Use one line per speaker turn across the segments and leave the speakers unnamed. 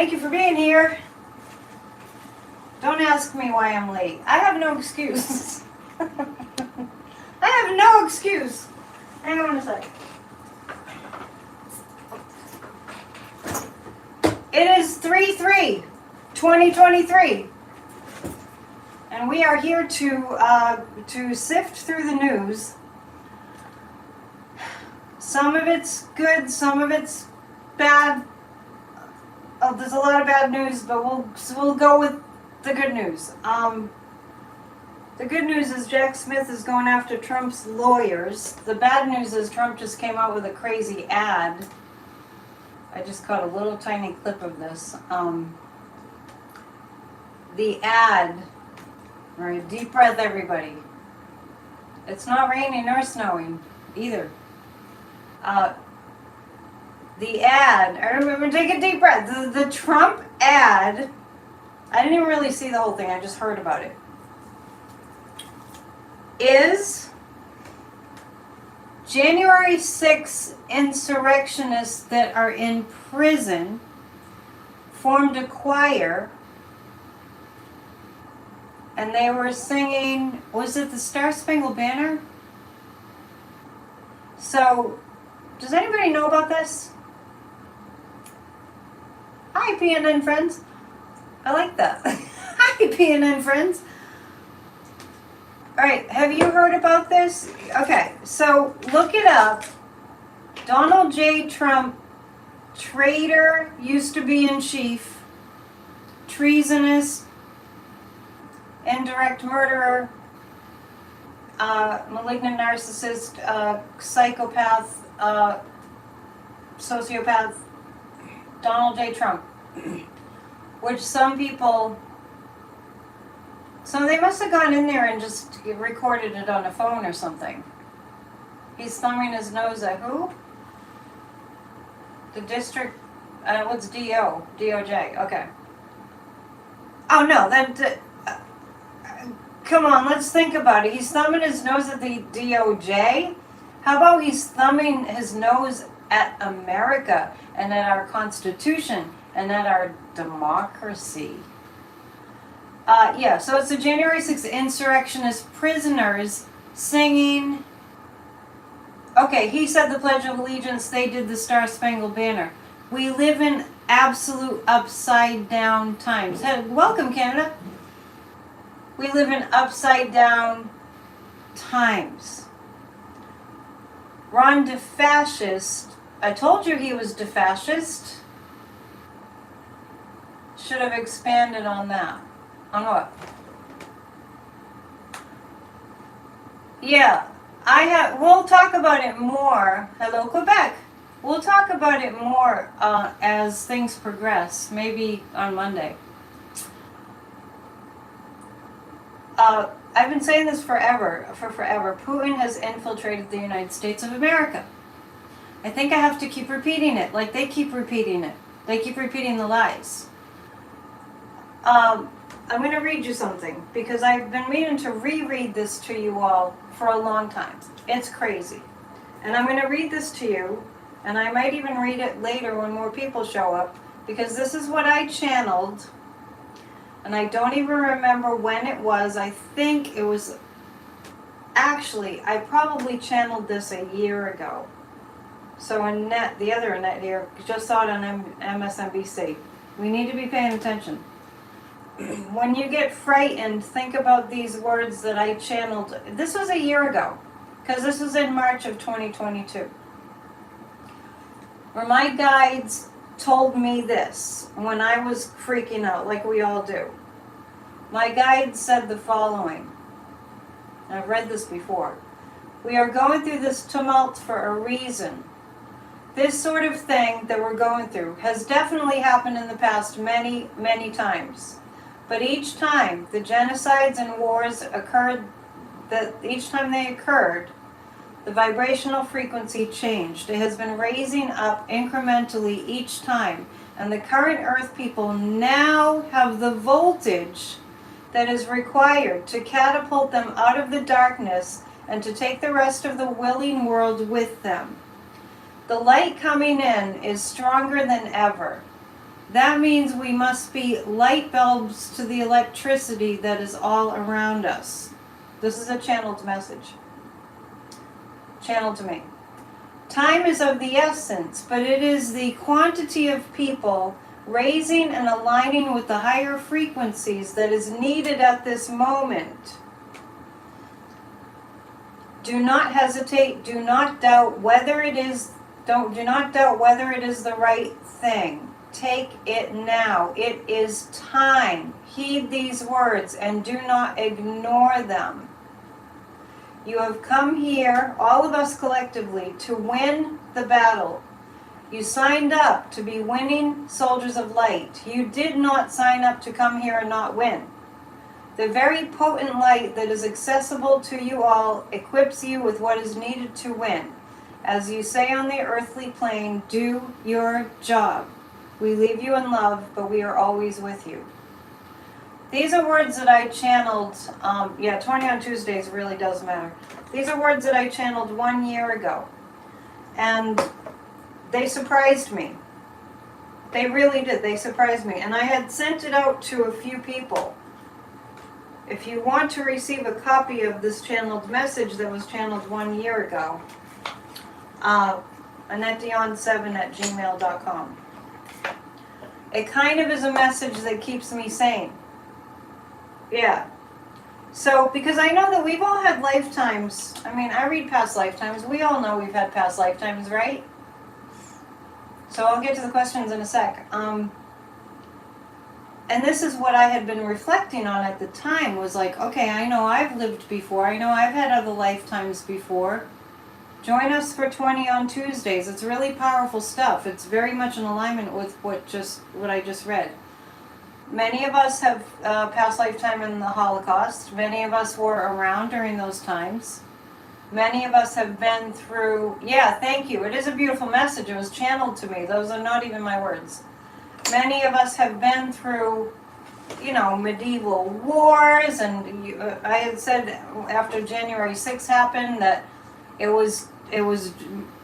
Thank you for being here. Don't ask me why I'm late. I have no excuse. I have no excuse. Hang on a sec. It is 3/3/2023. And we are here to sift through the news. Some of it's good, some of it's bad. Oh, there's a lot of bad news, but we'll go with the good news. The good news is Jack Smith is going after Trump's lawyers. The bad news is Trump just came out with a crazy ad. I just caught a little tiny clip of this. The ad. All right, deep breath, everybody. It's not raining or snowing either. The ad, I remember, take a deep breath. The Trump ad, I didn't even really see the whole thing, I just heard about it, is January 6th insurrectionists that are in prison formed a choir and they were singing, was it the Star Spangled Banner? So, does anybody know about this? Hi, PNN friends. I like that. Hi, PNN friends. All right, have you heard about this? Okay, so look it up. Donald J. Trump, traitor, used to be in chief, treasonous, indirect murderer, malignant narcissist, psychopath, sociopath, Donald J. Trump, which some people, so they must have gone in there and just recorded it on a phone or something. He's thumbing his nose at who? The district, what's DO? DOJ, okay. Oh no, come on, let's think about it. He's thumbing his nose at the DOJ? How about he's thumbing his nose at America and at our Constitution and at our democracy? Yeah, so it's the January 6th insurrectionist prisoners singing. Okay, he said the Pledge of Allegiance, they did the Star Spangled Banner. We live in absolute upside down times. Hey, welcome, Canada. We live in upside down times. Ron DeFascist, I told you he was DeFascist. Should have expanded on that. On what? Yeah, we'll talk about it more. Hello, Quebec. We'll talk about it more as things progress, maybe on Monday. I've been saying this forever. Putin has infiltrated the United States of America. I think I have to keep repeating it, like they keep repeating it. They keep repeating the lies. I'm going to read you something, because I've been meaning to reread this to you all for a long time. It's crazy. And I'm going to read this to you, and I might even read it later when more people show up, because this is what I channeled, and I don't even remember when it was. I think it was, actually, I probably channeled this a year ago. So Annette, the other Annette here, just saw it on MSNBC. We need to be paying attention. When you get frightened, think about these words that I channeled. This was a year ago, because this was in March of 2022. Where my guides told me this when I was freaking out, like we all do. My guide said the following. I've read this before. We are going through this tumult for a reason. This sort of thing that we're going through has definitely happened in the past many, many times. But each time the genocides and wars occurred, each time they occurred, the vibrational frequency changed. It has been raising up incrementally each time. And the current Earth people now have the voltage that is required to catapult them out of the darkness and to take the rest of the willing world with them. The light coming in is stronger than ever. That means we must be light bulbs to the electricity that is all around us. This is a channeled message. Channeled to me. Time is of the essence, but it is the quantity of people raising and aligning with the higher frequencies that is needed at this moment. Do not hesitate, do not doubt whether it is, do not doubt whether it is the right thing. Take it now. It is time. Heed these words and do not ignore them. You have come here, all of us collectively, to win the battle. You signed up to be winning soldiers of light. You did not sign up to come here and not win. The very potent light that is accessible to you all equips you with what is needed to win. As you say on the earthly plane, do your job. We leave you in love, but we are always with you. These are words that I channeled, 20 on Tuesdays really does matter. These are words that I channeled 1 year ago. And they surprised me. They really did. They surprised me. And I had sent it out to a few people. If you want to receive a copy of this channeled message that was channeled 1 year ago, AnnetteDion7@gmail.com. It kind of is a message that keeps me sane. Yeah. So, because I know that we've all had lifetimes. I mean, I read past lifetimes. We all know we've had past lifetimes, right? So I'll get to the questions in a sec. And this is what I had been reflecting on at the time, was like, okay, I know I've lived before. I know I've had other lifetimes before. Join us for 20 on Tuesdays. It's really powerful stuff. It's very much in alignment with what I just read. Many of us have past lifetime in the Holocaust. Many of us were around during those times. Many of us have been through, thank you. It is a beautiful message. It was channeled to me. Those are not even my words. Many of us have been through, medieval wars. And I had said after January 6th happened that it was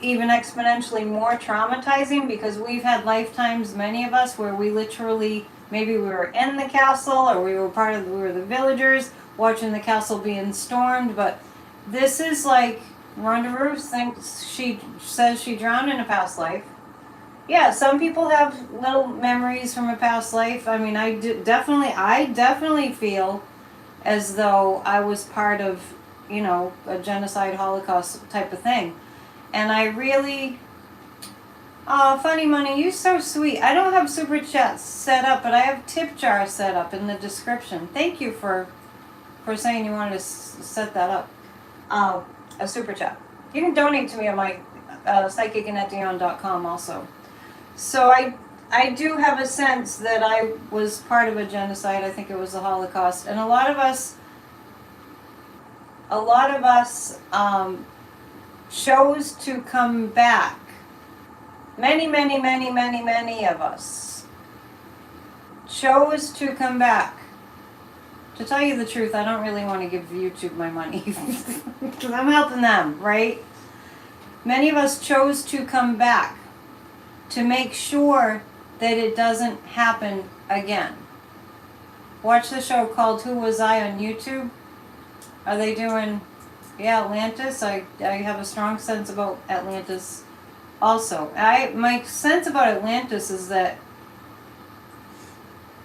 even exponentially more traumatizing, because we've had lifetimes, many of us, where we literally, maybe we were in the castle, or we were the villagers watching the castle being stormed. But this is like, Rhonda Roos says she drowned in a past life. Yeah, some people have little memories from a past life. I mean, I definitely feel as though I was part of, a genocide, Holocaust type of thing. And I really, Funny Money, you're so sweet. I don't have super chats set up, but I have tip jar set up in the description. Thank you for saying you wanted to set that up. A super chat. You can donate to me on my psychic.annetteDion.com also. So I do have a sense that I was part of a genocide. I think it was the Holocaust, and a lot of us chose to come back. Many of us chose to come back. To tell you the truth, I don't really want to give YouTube my money because I'm helping them, right? Many of us chose to come back to make sure that it doesn't happen again. Watch the show called Who Was I on YouTube. Are they doing, Atlantis? I have a strong sense about Atlantis also. My sense about Atlantis is that,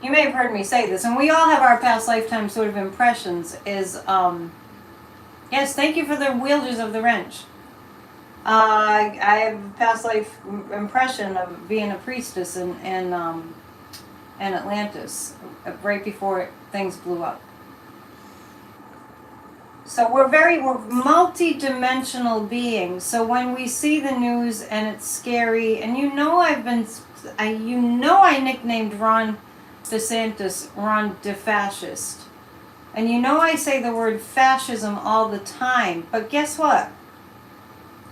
you may have heard me say this, and we all have our past lifetime sort of impressions, is, yes, thank you for the wielders of the wrench. I have a past life impression of being a priestess in Atlantis, right before things blew up. So we're multi-dimensional beings. So when we see the news and it's scary, and I nicknamed Ron DeSantis Ron DeFascist. And I say the word fascism all the time, but guess what?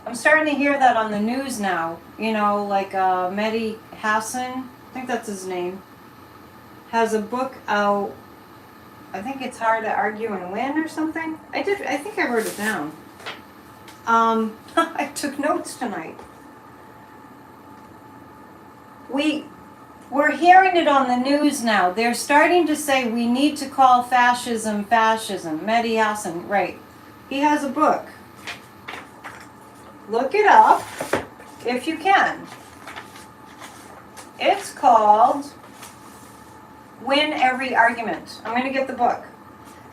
I'm starting to hear that on the news now. Like Mehdi Hassan, I think that's his name, has a book out. I think it's Hard to Argue and Win or something. I think I wrote it down. I took notes tonight. We're hearing it on the news now. They're starting to say we need to call fascism fascism. Mehdi Hassan, right. He has a book. Look it up if you can. It's called Win Every Argument. I'm going to get the book.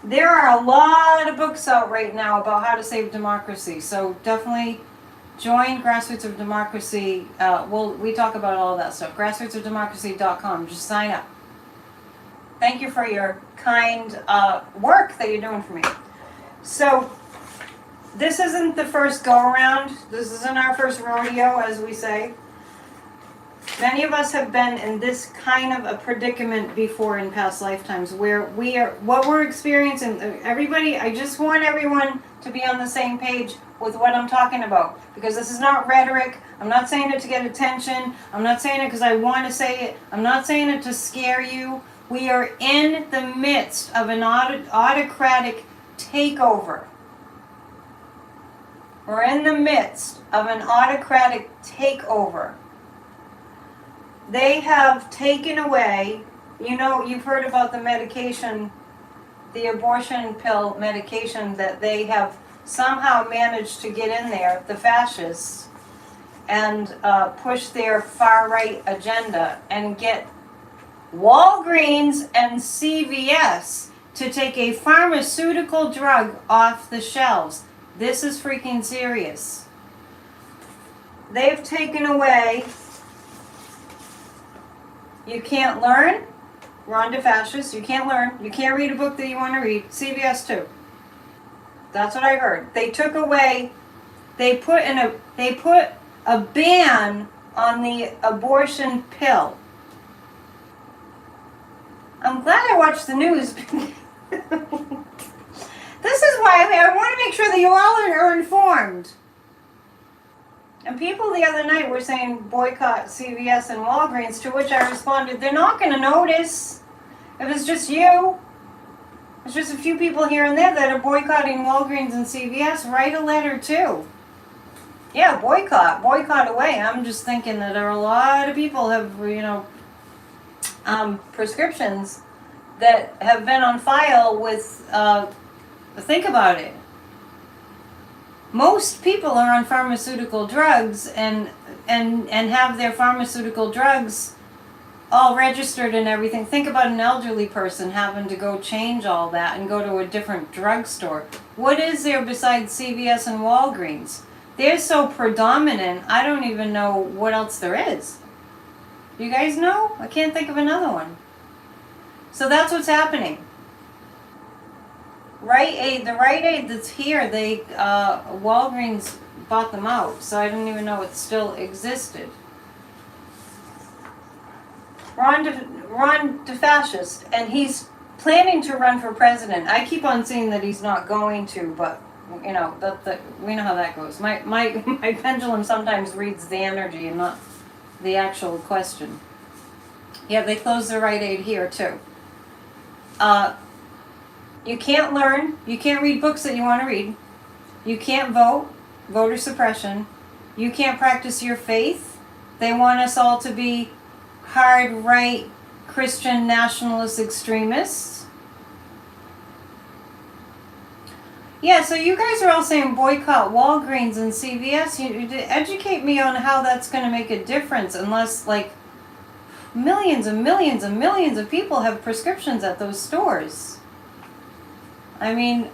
There are a lot of books out right now about how to save democracy. So definitely join Grassroots of Democracy. We talk about all of that stuff. Grassrootsofdemocracy.com. Just sign up. Thank you for your kind work that you're doing for me. So this isn't the first go around. This isn't our first rodeo, as we say. Many of us have been in this kind of a predicament before in past lifetimes where what we're experiencing, everybody, I just want everyone to be on the same page with what I'm talking about. Because this is not rhetoric. I'm not saying it to get attention. I'm not saying it because I want to say it. I'm not saying it to scare you. We are in the midst of an autocratic takeover. We're in the midst of an autocratic takeover. They have taken away, you've heard about the medication, the abortion pill medication that they have somehow managed to get in there, the fascists, and push their far-right agenda and get Walgreens and CVS to take a pharmaceutical drug off the shelves. This is freaking serious. They've taken away, you can't learn, Ron DeFascist, you can't learn, you can't read a book that you want to read, CVS too. That's what I heard. They took away, they put a ban on the abortion pill. I'm glad I watched the news. This is why I want to make sure that you all are informed. And people the other night were saying boycott CVS and Walgreens, to which I responded, they're not going to notice. If it's just you, it's just a few people here and there that are boycotting Walgreens and CVS, write a letter too. Yeah, boycott away. I'm just thinking that there are a lot of people have, prescriptions that have been on file with, think about it. Most people are on pharmaceutical drugs and have their pharmaceutical drugs all registered and everything. Think about an elderly person having to go change all that and go to a different drugstore. What is there besides CVS and Walgreens? They're so predominant, I don't even know what else there is. You guys know? I can't think of another one. So that's what's happening. The Rite Aid that's here, Walgreens bought them out, so I didn't even know it still existed. Ron DeFascist, and he's planning to run for president. I keep on seeing that he's not going to, but we know how that goes. My pendulum sometimes reads the energy and not the actual question. Yeah, they closed the Rite Aid here too. You can't learn. You can't read books that you want to read. You can't vote. Voter suppression. You can't practice your faith. They want us all to be hard right Christian nationalist extremists. Yeah, so you guys are all saying boycott Walgreens and CVS. You educate me on how that's going to make a difference, unless millions and millions and millions of people have prescriptions at those stores. I mean,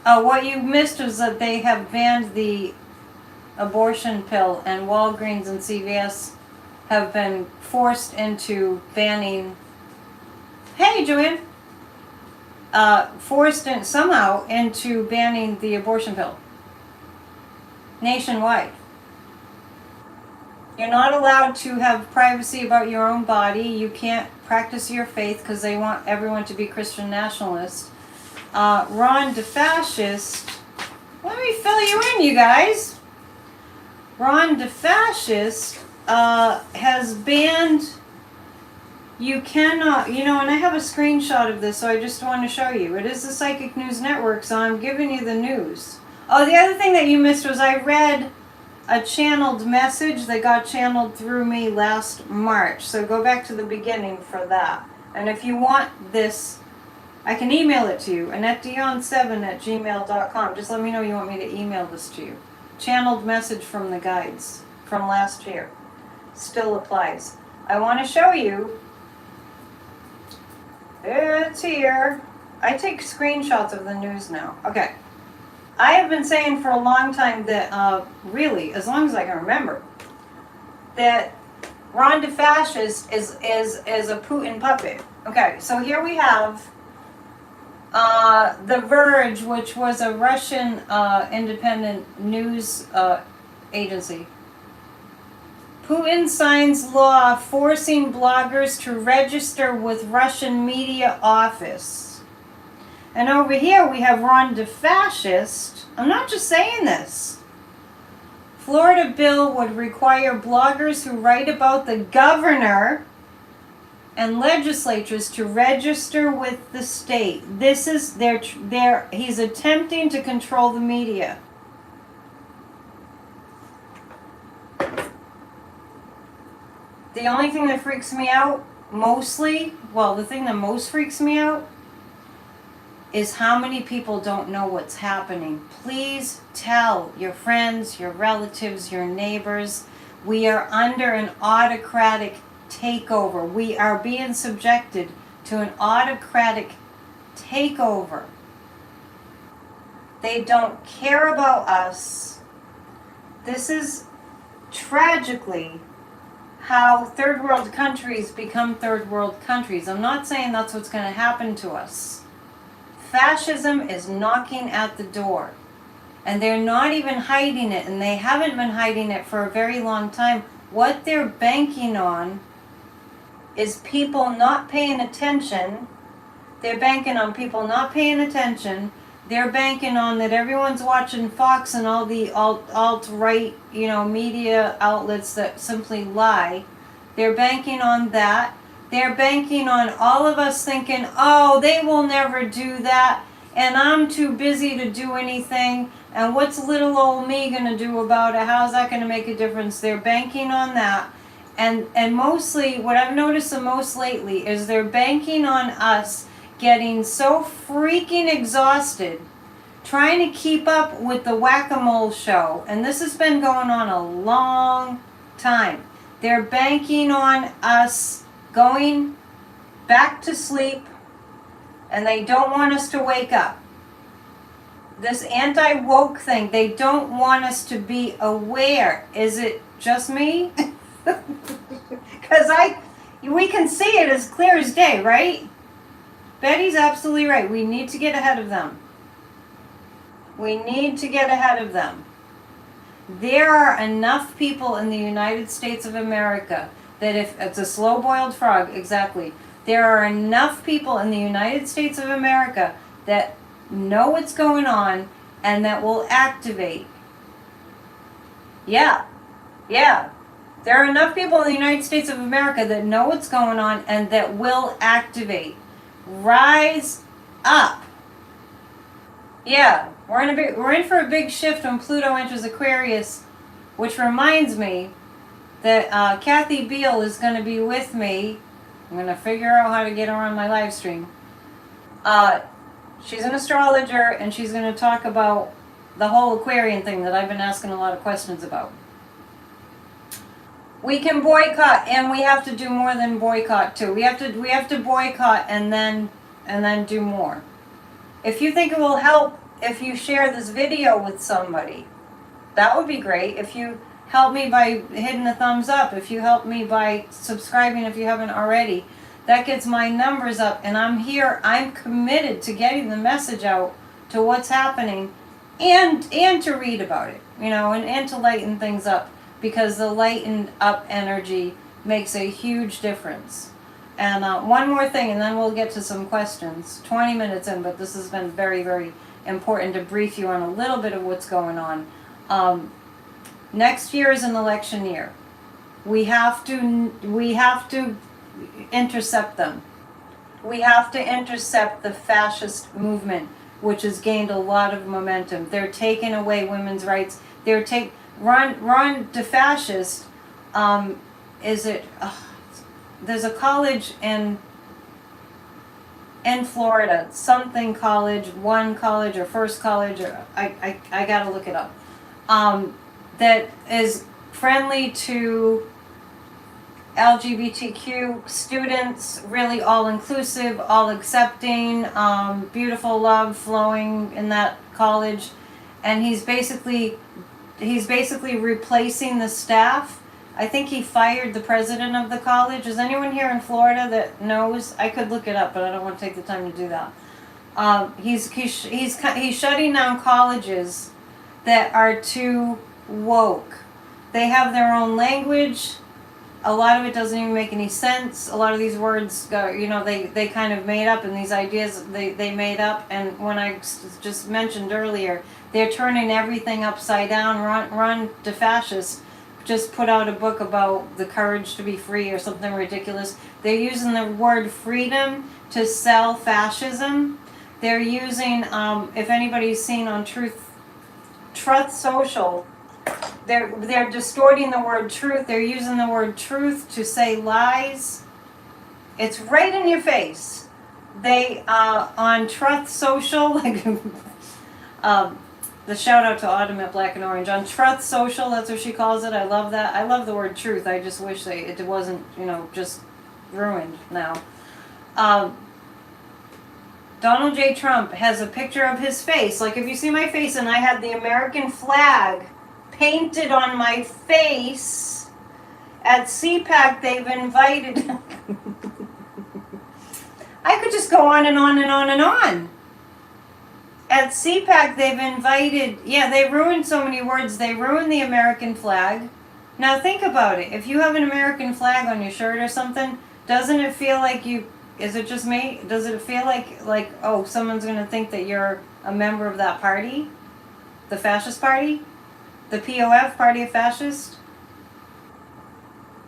what you missed was that they have banned the abortion pill, and Walgreens and CVS have been forced into banning. Hey, Joanne. Somehow into banning the abortion pill nationwide. You're not allowed to have privacy about your own body. You can't practice your faith because they want everyone to be Christian nationalists. Ron DeFascist, let me fill you in, you guys. Ron DeFascist has banned, you cannot, and I have a screenshot of this, so I just want to show you. It is the Psychic News Network, so I'm giving you the news. Oh, the other thing that you missed was I read a channeled message that got channeled through me last March. So go back to the beginning for that. And if you want this, I can email it to you, AnnetteDion7@gmail.com. Just let me know you want me to email this to you. Channeled message from the guides from last year. Still applies. I want to show you. It's here. I take screenshots of the news now. Okay. I have been saying for a long time that, really, as long as I can remember, that Ron DeFascist is a Putin puppet. Okay, so here we have The Verge, which was a Russian independent news agency. Putin signs law forcing bloggers to register with Russian media office. And over here we have Ron DeFascist. I'm not just saying this. Florida bill would require bloggers who write about the governor and legislatures to register with the state. This is he's attempting to control the media. The only thing that freaks me out the thing that most freaks me out is how many people don't know what's happening. Please tell your friends, your relatives, your neighbors. We are under an autocratic takeover. We are being subjected to an autocratic takeover. They don't care about us. This is tragically how third world countries become third world countries. I'm not saying that's what's going to happen to us. Fascism is knocking at the door, and they're not even hiding it, and they haven't been hiding it for a very long time. What they're banking on is people not paying attention. They're banking on people not paying attention. They're banking on that everyone's watching Fox and all the alt-right, media outlets that simply lie. They're banking on that. They're banking on all of us thinking, oh, they will never do that, and I'm too busy to do anything, and what's little old me going to do about it? How's that going to make a difference? They're banking on that. And mostly, what I've noticed the most lately is they're banking on us getting so freaking exhausted trying to keep up with the whack-a-mole show. And this has been going on a long time. They're banking on us going back to sleep, and they don't want us to wake up. This anti-woke thing, they don't want us to be aware. Is it just me? Because we can see it as clear as day, right? Betty's absolutely right. We need to get ahead of them. We need to get ahead of them. There are enough people in the United States of America that if it's a slow-boiled frog, exactly. There are enough people in the United States of America that know what's going on and that will activate. Yeah. There are enough people in the United States of America that know what's going on and that will activate. Rise up. Yeah, we're in for a big shift when Pluto enters Aquarius, which reminds me that Kathy Beale is going to be with me. I'm going to figure out how to get her on my live stream. She's an astrologer, and she's going to talk about the whole Aquarian thing that I've been asking a lot of questions about. We can boycott, and we have to do more than boycott too. We have to boycott and then do more. If you think it will help if you share this video with somebody, that would be great. If you help me by hitting a thumbs up, if you help me by subscribing if you haven't already, that gets my numbers up, and I'm committed to getting the message out to what's happening and to read about it, and to lighten things up, because the lightened up energy makes a huge difference. And one more thing, and then we'll get to some questions. 20 minutes in, but this has been very, very important to brief you on a little bit of what's going on. Next year is an election year. We have to intercept them. We have to intercept the fascist movement, which has gained a lot of momentum. They're taking away women's rights. Ron DeFascist, is it, there's a college in Florida, something college, one college or first college, or I gotta look it up, that is friendly to LGBTQ students, really all inclusive, all accepting, beautiful love flowing in that college, and he's basically replacing the staff. I think he fired the president of the college. Is anyone here in Florida that knows? I could look it up, but I don't want to take the time to do that. He's shutting down colleges that are too woke. They have their own language. A lot of it doesn't even make any sense. A lot of these words, they kind of made up, and these ideas they made up. And when I just mentioned earlier, they're turning everything upside down. Ron DeFascist just put out a book about the courage to be free or something ridiculous. They're using the word freedom to sell fascism. They're using, if anybody's seen on Truth Social, they're distorting the word truth. They're using the word truth to say lies. It's right in your face. They on Truth Social, like the shout out to Autumn at Black and Orange on Truth Social. That's what she calls it. I love that. I love the word truth. I just wish it wasn't just ruined now. Donald J. Trump has a picture of his face. Like if you see my face and I had the American flag painted on my face at CPAC, they've invited. I could just go on and on and on and on. At CPAC, they've invited, they ruined so many words. They ruined the American flag. Now think about it. If you have an American flag on your shirt or something, doesn't it feel like is it just me? Does it feel like oh, someone's going to think that you're a member of that party? The fascist party? The POF, Party of Fascist?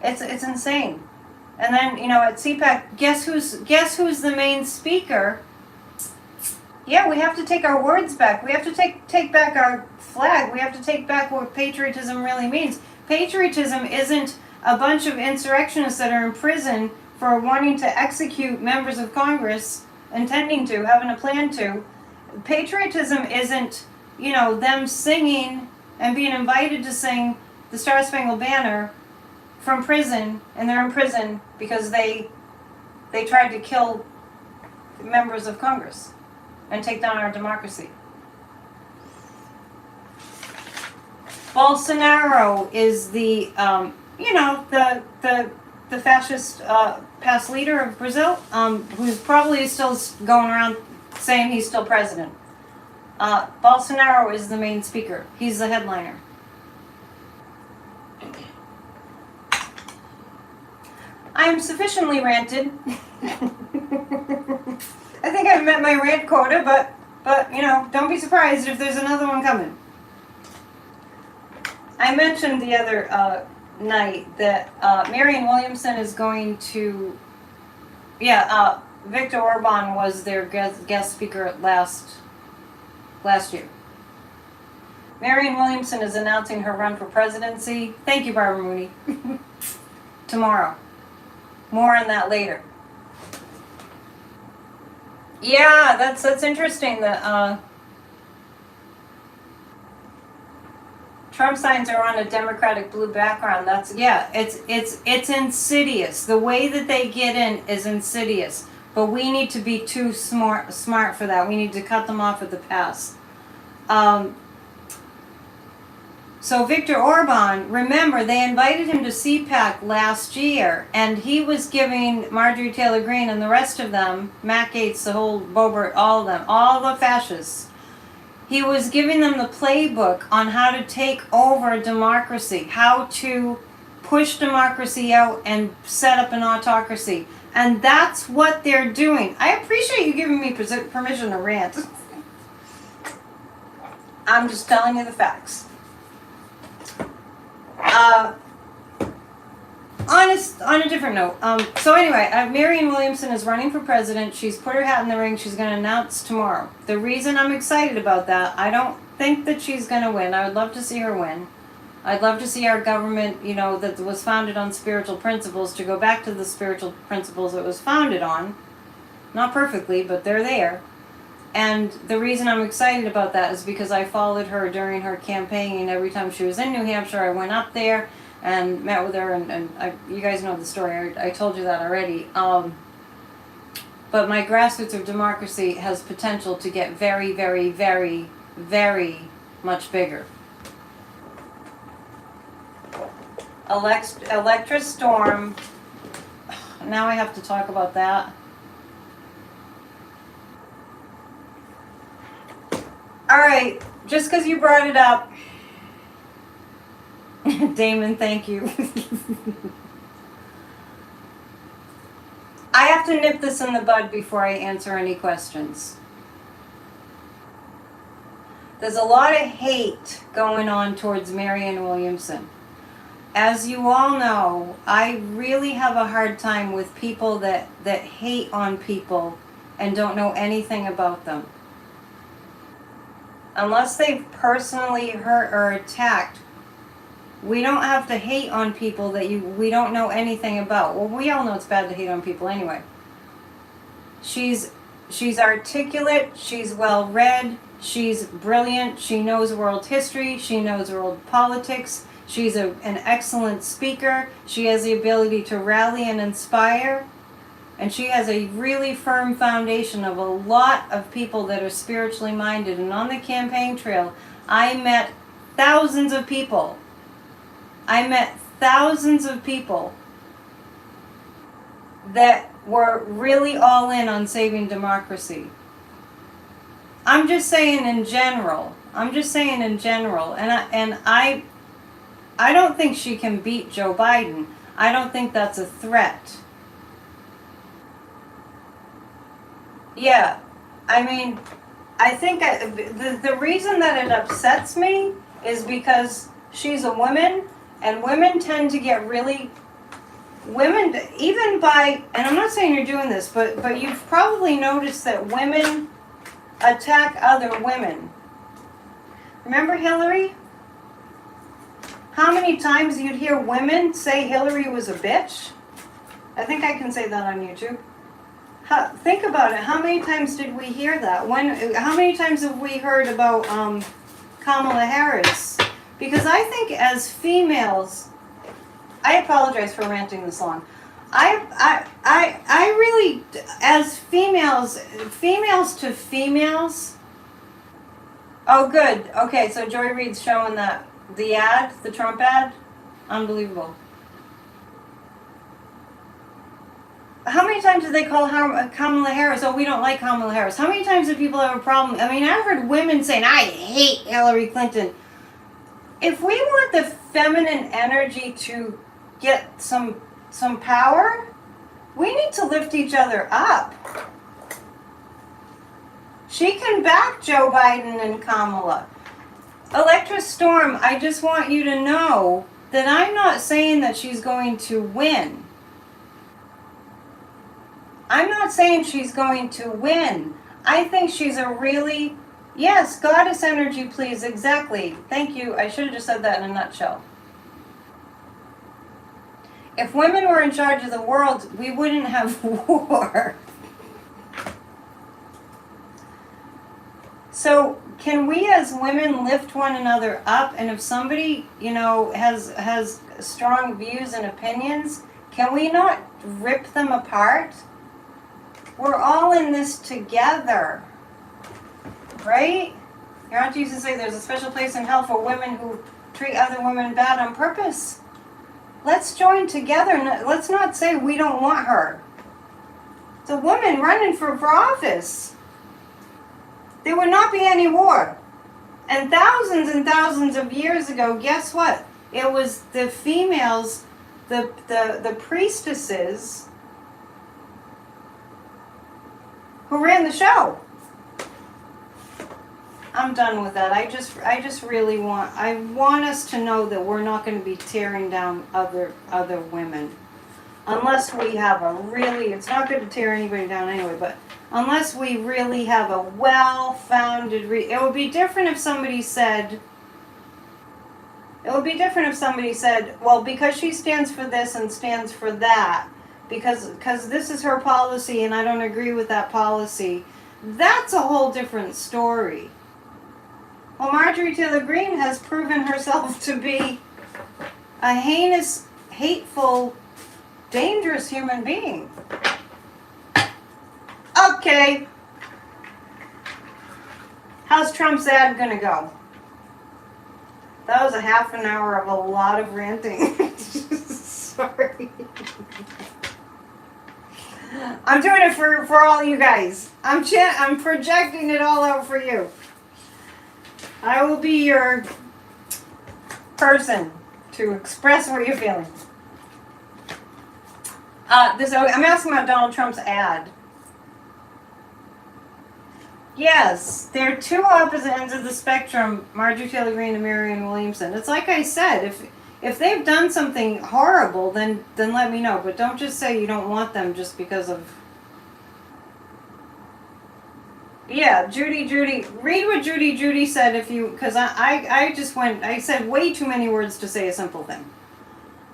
It's insane. And then, at CPAC, guess who's the main speaker? Yeah, we have to take our words back. We have to take back our flag. We have to take back what patriotism really means. Patriotism isn't a bunch of insurrectionists that are in prison for wanting to execute members of Congress, having a plan to. Patriotism isn't, them singing and being invited to sing the Star Spangled Banner from prison, and they're in prison because they tried to kill members of Congress and take down our democracy. Bolsonaro is the fascist past leader of Brazil, who's probably still going around saying he's still president. Bolsonaro is the main speaker. He's the headliner. I am sufficiently ranted. I think I've met my rant quota, but don't be surprised if there's another one coming. I mentioned the other night that Marianne Williamson is going to, Viktor Orban was their guest speaker last year. Marianne Williamson is announcing her run for presidency. Thank you, Barbara Mooney. Tomorrow. More on that later. Yeah, that's interesting. That Trump signs are on a Democratic blue background. It's insidious. The way that they get in is insidious. But we need to be too smart for that. We need to cut them off at the pass. So Viktor Orban, remember, they invited him to CPAC last year, and he was giving Marjorie Taylor Greene and the rest of them, Matt Gaetz, the whole Boebert, all of them, all the fascists, he was giving them the playbook on how to take over democracy, how to push democracy out and set up an autocracy. And that's what they're doing. I appreciate you giving me permission to rant. I'm just telling you the facts. On a different note, so anyway, Marianne Williamson is running for president. She's put her hat in the ring. She's going to announce tomorrow. The reason I'm excited about that, I don't think that she's going to win. I would love to see her win. I'd love to see our government, that was founded on spiritual principles, to go back to the spiritual principles it was founded on. Not perfectly, but they're there. And the reason I'm excited about that is because I followed her during her campaign, and every time she was in New Hampshire, I went up there and met with her, and you guys know the story. I told you that already. But my Grassroots of Democracy has potential to get very, very, very, very much bigger. Electra storm. Now I have to talk about that. All right, just because you brought it up. Damon, thank you. I have to nip this in the bud before I answer any questions. There's a lot of hate going on towards Marianne Williamson. As you all know, I really have a hard time with people that hate on people and don't know anything about them. Unless they've personally hurt or attacked, we don't have to hate on people that we don't know anything about. Well, we all know it's bad to hate on people anyway. She's articulate, she's well read, she's brilliant, she knows world history, she knows world politics, she's an excellent speaker, she has the ability to rally and inspire, and she has a really firm foundation of a lot of people that are spiritually minded. And on the campaign trail, I met thousands of people. That were really all in on saving democracy. I'm just saying in general. And I don't think she can beat Joe Biden. I don't think that's a threat. Yeah, I mean, I think the reason that it upsets me is because she's a woman, and women tend to get really, even by, and I'm not saying you're doing this, but you've probably noticed that women attack other women. Remember Hillary? How many times you'd hear women say Hillary was a bitch? I think I can say that on YouTube. Think about it. How many times did we hear that? How many times have we heard about Kamala Harris? Because I think as females, I apologize for ranting this long. I really, as females to females. Oh, good. Okay, so Joy Reid's showing that the Trump ad, unbelievable. How many times did they call Kamala Harris? Oh, we don't like Kamala Harris. How many times did people have a problem? I mean, I've heard women saying, I hate Hillary Clinton. If we want the feminine energy to get some power, we need to lift each other up. She can back Joe Biden and Kamala. Electra Storm, I just want you to know that I'm not saying that she's going to win. I'm not saying she's going to win. I think she's a really, yes, goddess energy, please, exactly. Thank you. I should have just said that in a nutshell. If women were in charge of the world, we wouldn't have war. So can we as women lift one another up? And if somebody, has strong views and opinions, can we not rip them apart? We're all in this together, right? Your auntie used to say there's a special place in hell for women who treat other women bad on purpose. Let's join together. Let's not say we don't want her. It's a woman running for office. There would not be any war. And thousands of years ago, guess what? It was the females, the priestesses, who ran the show. I'm done with that. I just really want us to know that we're not going to be tearing down other women. Unless we have it's not good to tear anybody down anyway, but unless we really have a well-founded it would be different if somebody said, It would be different if somebody said, well, because she stands for this and stands for that, because this is her policy and I don't agree with that policy. That's a whole different story. Well, Marjorie Taylor Greene has proven herself to be a heinous, hateful, dangerous human being. Okay. How's Trump's ad gonna go? That was a half an hour of a lot of ranting. Sorry. I'm doing it for all you guys. I'm projecting it all out for you. I will be your person to express what you're feeling. I'm asking about Donald Trump's ad. Yes, they're two opposite ends of the spectrum, Marjorie Taylor Greene and Marianne Williamson. It's like I said, if they've done something horrible, then let me know. But don't just say you don't want them just because of... Yeah, Judy, read what Judy said if you... Because I said way too many words to say a simple thing.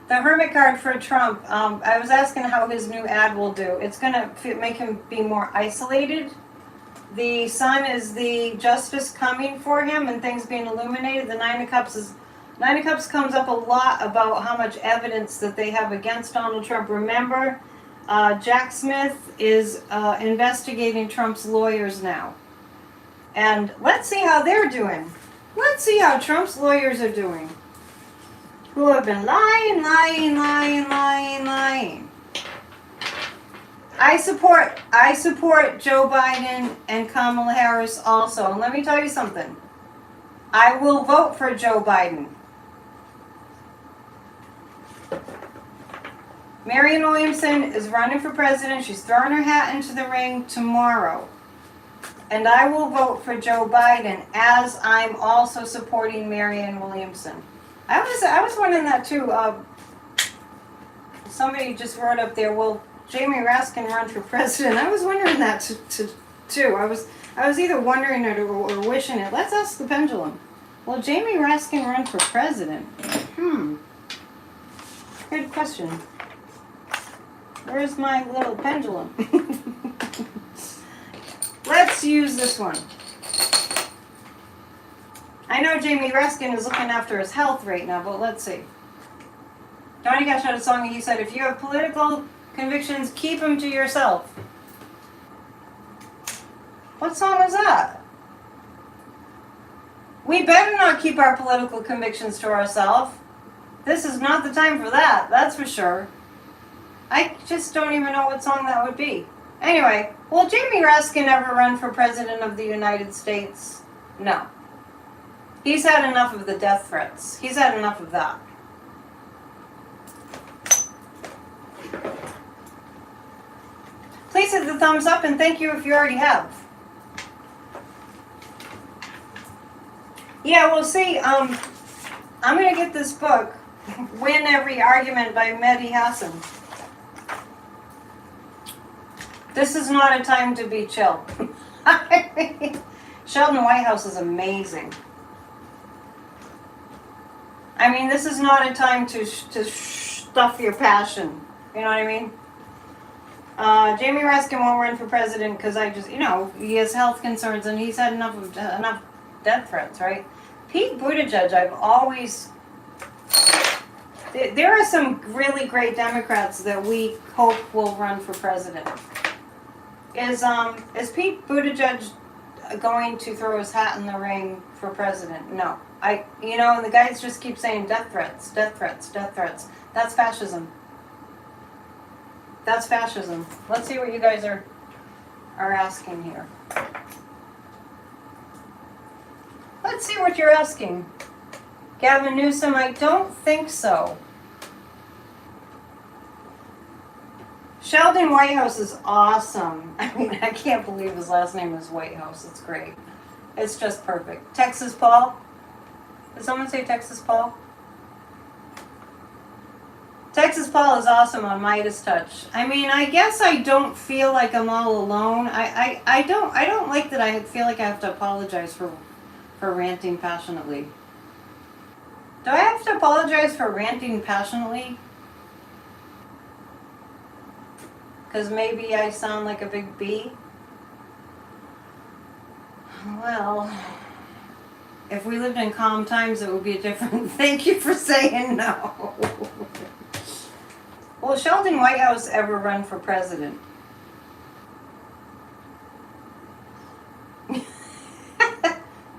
The Hermit card for Trump, I was asking how his new ad will do. It's going to make him be more isolated. The sun is the justice coming for him and things being illuminated. The Nine of Cups comes up a lot about how much evidence that they have against Donald Trump. Remember, Jack Smith is investigating Trump's lawyers now. And let's see how they're doing. Let's see how Trump's lawyers are doing. Who have been lying. I support Joe Biden and Kamala Harris also. And let me tell you something. I will vote for Joe Biden. Marianne Williamson is running for president. She's throwing her hat into the ring tomorrow. And I will vote for Joe Biden, as I'm also supporting Marianne Williamson. I was wondering that too. Somebody just wrote up there, well, Jamie Raskin run for president. I was wondering that too. I was either wondering it or wishing it. Let's ask the pendulum. Will Jamie Raskin run for president? Good question. Where's my little pendulum? Let's use this one. I know Jamie Raskin is looking after his health right now, but let's see. Johnny Cash had a song and he said, if you have political convictions, keep them to yourself. What song is that? We better not keep our political convictions to ourselves. This is not the time for that, that's for sure. I just don't even know what song that would be. Anyway, will Jamie Raskin ever run for president of the United States? No. He's had enough of the death threats. He's had enough of that. Please hit the thumbs up and thank you if you already have. Yeah, we'll see. I'm going to get this book, Win Every Argument by Mehdi Hassan. This is not a time to be chill. Sheldon Whitehouse is amazing. I mean, this is not a time to stuff your passion. You know what I mean? Jamie Raskin won't run for president because he has health concerns and he's had enough death threats, right? Pete Buttigieg, I've always... There are some really great Democrats that we hope will run for president. Is Pete Buttigieg going to throw his hat in the ring for president? No. And the guys just keep saying death threats, death threats, death threats. That's fascism. That's fascism. Let's see what you guys are asking here. Let's see what you're asking. Gavin Newsom, I don't think so. Sheldon Whitehouse is awesome. I mean, I can't believe his last name is Whitehouse. It's great. It's just perfect. Texas Paul. Did someone say Texas Paul? Texas Paul is awesome on Midas Touch. I mean, I guess I don't feel like I'm all alone. I don't like that I feel like I have to apologize for ranting passionately. Do I have to apologize for ranting passionately? Because maybe I sound like a big bee? Well, if we lived in calm times, it would be different. Thank you for saying no. Will Sheldon Whitehouse ever run for president?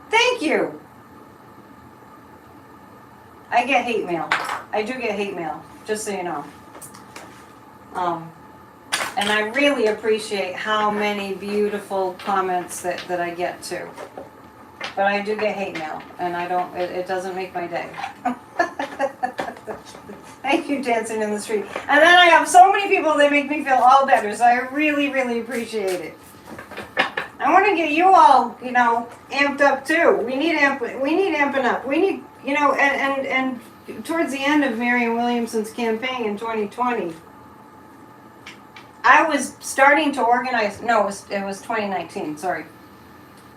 Thank you. I get hate mail. I do get hate mail, just so you know. And I really appreciate how many beautiful comments that I get too. But I do get hate mail, and I don't. It doesn't make my day. Thank you, Dancing in the Street. And then I have so many people that make me feel all better, so I really, really appreciate it. I want to get you all, amped up too. We need amping up. We need, and towards the end of Marianne Williamson's campaign in 2020, I was starting to organize. No, it was 2019. Sorry.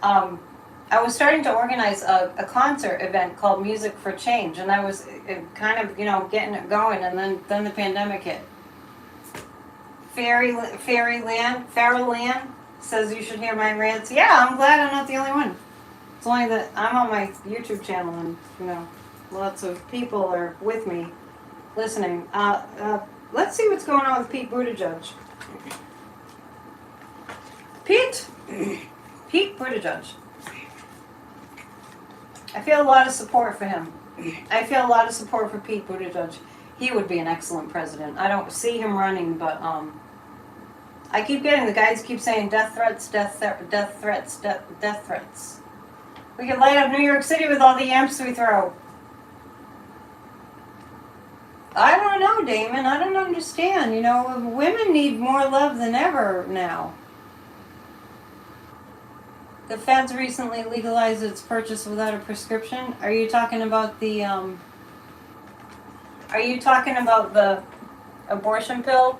I was starting to organize a concert event called Music for Change, and I was kind of, getting it going, and then the pandemic hit. Fairyland says you should hear my rants. Yeah, I'm glad I'm not the only one. It's only that I'm on my YouTube channel, and lots of people are with me, listening. Let's see what's going on with Pete Buttigieg. Pete Buttigieg. I feel a lot of support for him. I feel a lot of support for Pete Buttigieg. He would be an excellent president. I don't see him running, but I keep getting, the guys keep saying death threats. We could light up New York City with all the amps we throw. I don't know, Damon. I don't understand. Women need more love than ever now. The feds recently legalized its purchase without a prescription. Are you talking about the abortion pill?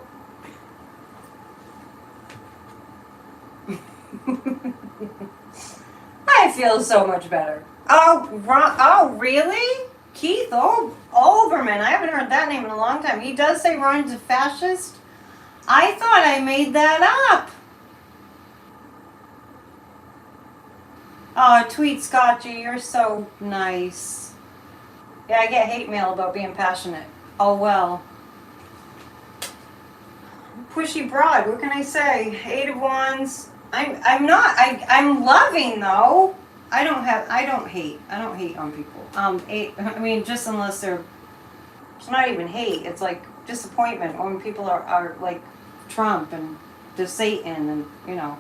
I feel so much better. Oh, really? Keith Olbermann. I haven't heard that name in a long time. He does say Ron's a fascist. I thought I made that up. Oh, tweet Scotchy, you're so nice. Yeah, I get hate mail about being passionate. Oh well. Pushy broad, what can I say? 8 of Wands. I'm not. I'm loving though. I don't hate on people. Just unless it's not even hate. It's like disappointment when people are like Trump and the Satan and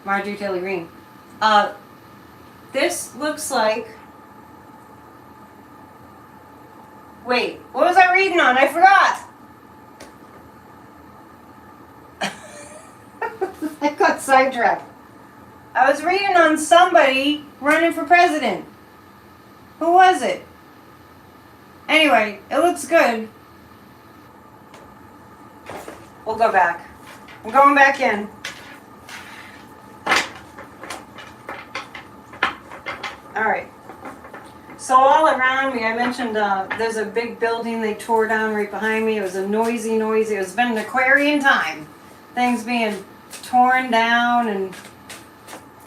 Marjorie Taylor Greene. This looks like. Wait, what was I reading on? I forgot. I got sidetracked. I was reading on somebody running for president. Who was it? Anyway, it looks good. We'll go back. I'm going back in. Alright. So all around me, I mentioned there's a big building they tore down right behind me. It was a noisy. It's been an Aquarian time. Things being torn down, and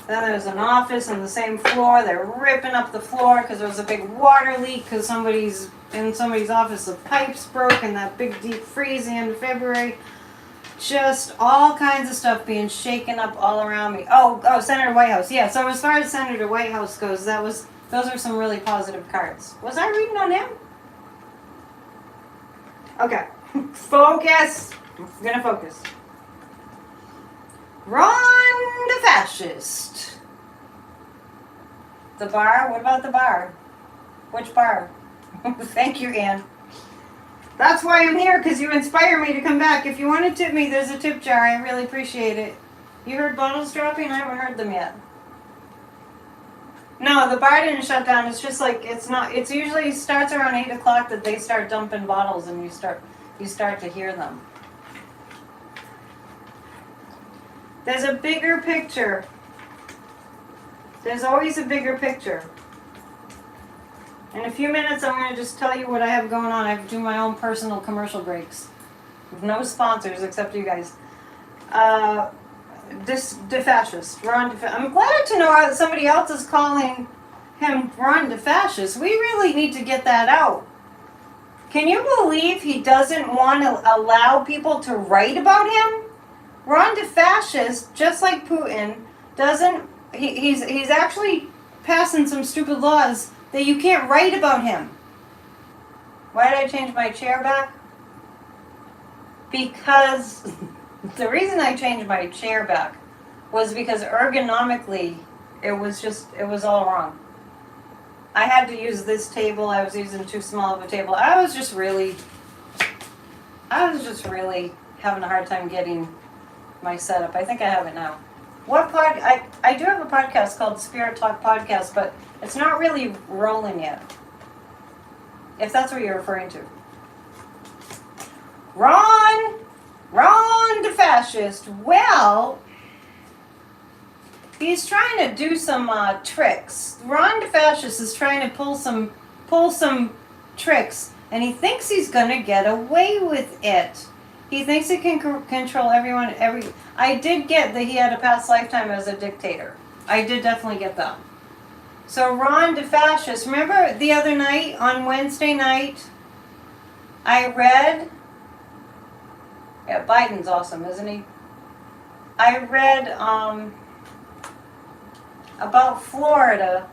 then there's an office on the same floor. They're ripping up the floor because there was a big water leak because in somebody's office the pipes broke and that big deep freeze the end of February. Just all kinds of stuff being shaken up all around me. Oh, Senator Whitehouse. Yeah, so as far as Senator Whitehouse goes, those are some really positive cards. Was I reading on him? Okay. Focus. I'm gonna focus. Ron the fascist. The bar? What about the bar? Which bar? Thank you, Ann. That's why I'm here, because you inspire me to come back. If you want to tip me, there's a tip jar. I really appreciate it. You heard bottles dropping? I haven't heard them yet. No, the bar didn't shut down. It's just like, it usually starts around 8 o'clock that they start dumping bottles and you start to hear them. There's a bigger picture. There's always a bigger picture. In a few minutes, I'm going to just tell you what I have going on. I do my own personal commercial breaks. With no sponsors except you guys. This DeFascist, Ron DeFascist. I'm glad to know that somebody else is calling him Ron DeFascist. We really need to get that out. Can you believe he doesn't want to allow people to write about him? Ron DeFascist, just like Putin, doesn't. He's actually passing some stupid laws that you can't write about him. Why did I change my chair back? Because the reason I changed my chair back was because ergonomically it was all wrong. I had to use this table. I was using too small of a table. I was just really having a hard time getting my setup. I think I have it now. I do have a podcast called Spirit Talk Podcast, but it's not really rolling yet. If that's what you're referring to. Ron DeFascist. Well, he's trying to do some tricks. Ron DeFascist is trying to pull some tricks, and he thinks he's gonna get away with it. He thinks he can control everyone. I did get that he had a past lifetime as a dictator. I did definitely get that. So Ron DeFascist, remember the other night, on Wednesday night, I read, yeah, Biden's awesome, isn't he? I read about Florida.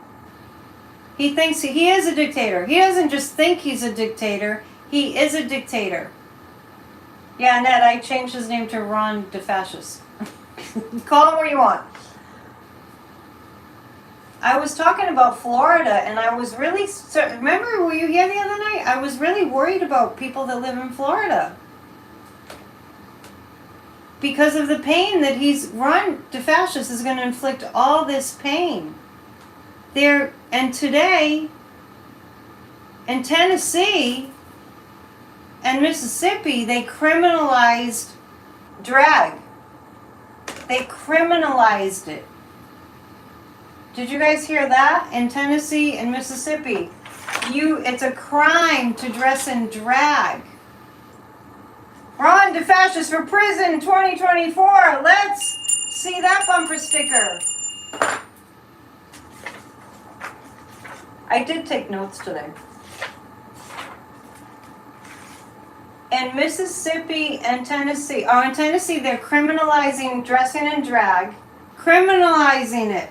He thinks he is a dictator. He doesn't just think he's a dictator, he is a dictator. Yeah, Ned, I changed his name to Ron DeFascist. Call him what you want. I was talking about Florida, and I was really, remember, were you here the other night? I was really worried about people that live in Florida. Because of the pain that Ron DeFascist is going to inflict all this pain. And today, in Tennessee and Mississippi, they criminalized drag. They criminalized it. Did you guys hear that? In Tennessee and Mississippi, it's a crime to dress in drag. Ron DeFascist for prison 2024. Let's see that bumper sticker. I did take notes today. In Mississippi and Tennessee, in Tennessee, they're criminalizing dressing in drag. Criminalizing it.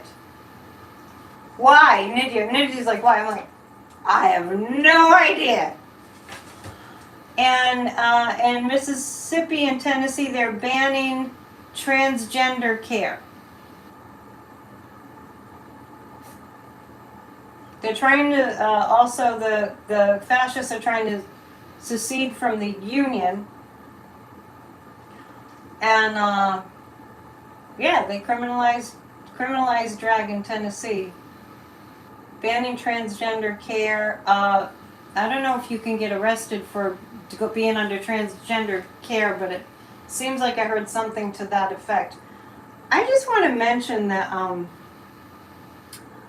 Why? Nidya's like, why? I'm like, I have no idea. And in Mississippi and Tennessee, they're banning transgender care. They're trying to, also the fascists are trying to secede from the Union. And, yeah, they criminalized drag in Tennessee. Banning transgender care. I don't know if you can get arrested for being under transgender care, but it seems like I heard something to that effect. I just want to mention that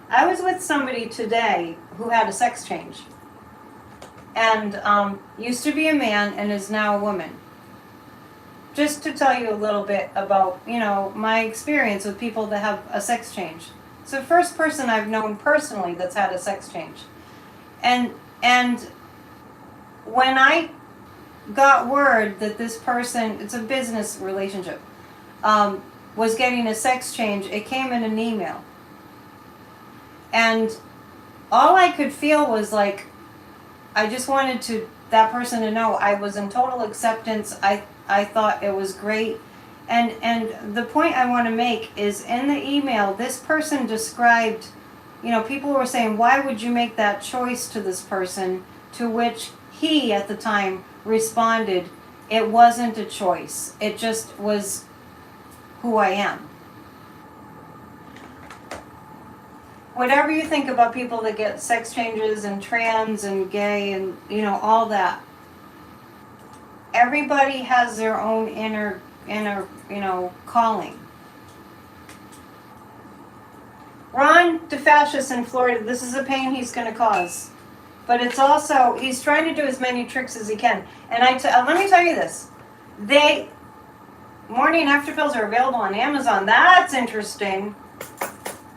I was with somebody today who had a sex change. And used to be a man and is now a woman. Just to tell you a little bit about, my experience with people that have a sex change. It's the first person I've known personally that's had a sex change. And when I got word that this person, it's a business relationship, was getting a sex change, it came in an email. And all I could feel was like, I just wanted that person to know I was in total acceptance. I thought it was great. And the point I want to make is, in the email, this person described, people were saying, why would you make that choice to this person? To which he, at the time, responded, it wasn't a choice. It just was who I am. Whatever you think about people that get sex changes and trans and gay and, all that, everybody has their own inner, calling. Ron DeFascist in Florida, this is the pain he's going to cause. but it's also, he's trying to do as many tricks as he can. And let me tell you this. Morning and after pills are available on Amazon. That's interesting.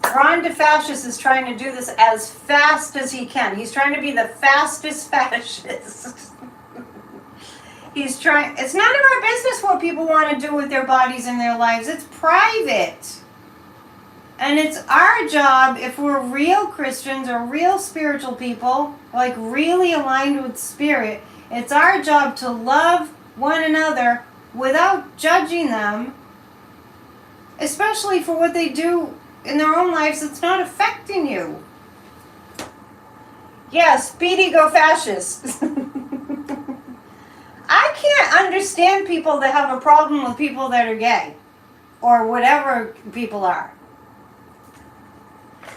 Ron DeFascist is trying to do this as fast as he can. He's trying to be the fastest fascist. It's none of our business what people want to do with their bodies and their lives. It's private. And it's our job, if we're real Christians or real spiritual people, like really aligned with spirit, it's our job to love one another without judging them, especially for what they do in their own lives that's not affecting you. Yes, speedy go fascists. I can't understand people that have a problem with people that are gay or whatever people are.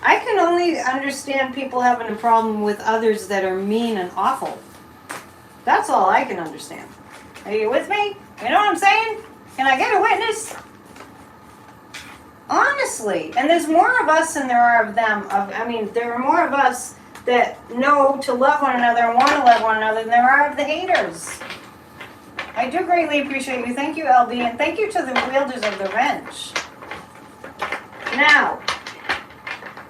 I can only understand people having a problem with others that are mean and awful. That's all I can understand. Are you with me? You know what I'm saying? Can I get a witness? Honestly, and there's more of us than there are of them. There are more of us that know to love one another and want to love one another than there are of the haters. I do greatly appreciate you. Thank you, LB, and thank you to the wielders of the wrench. Now,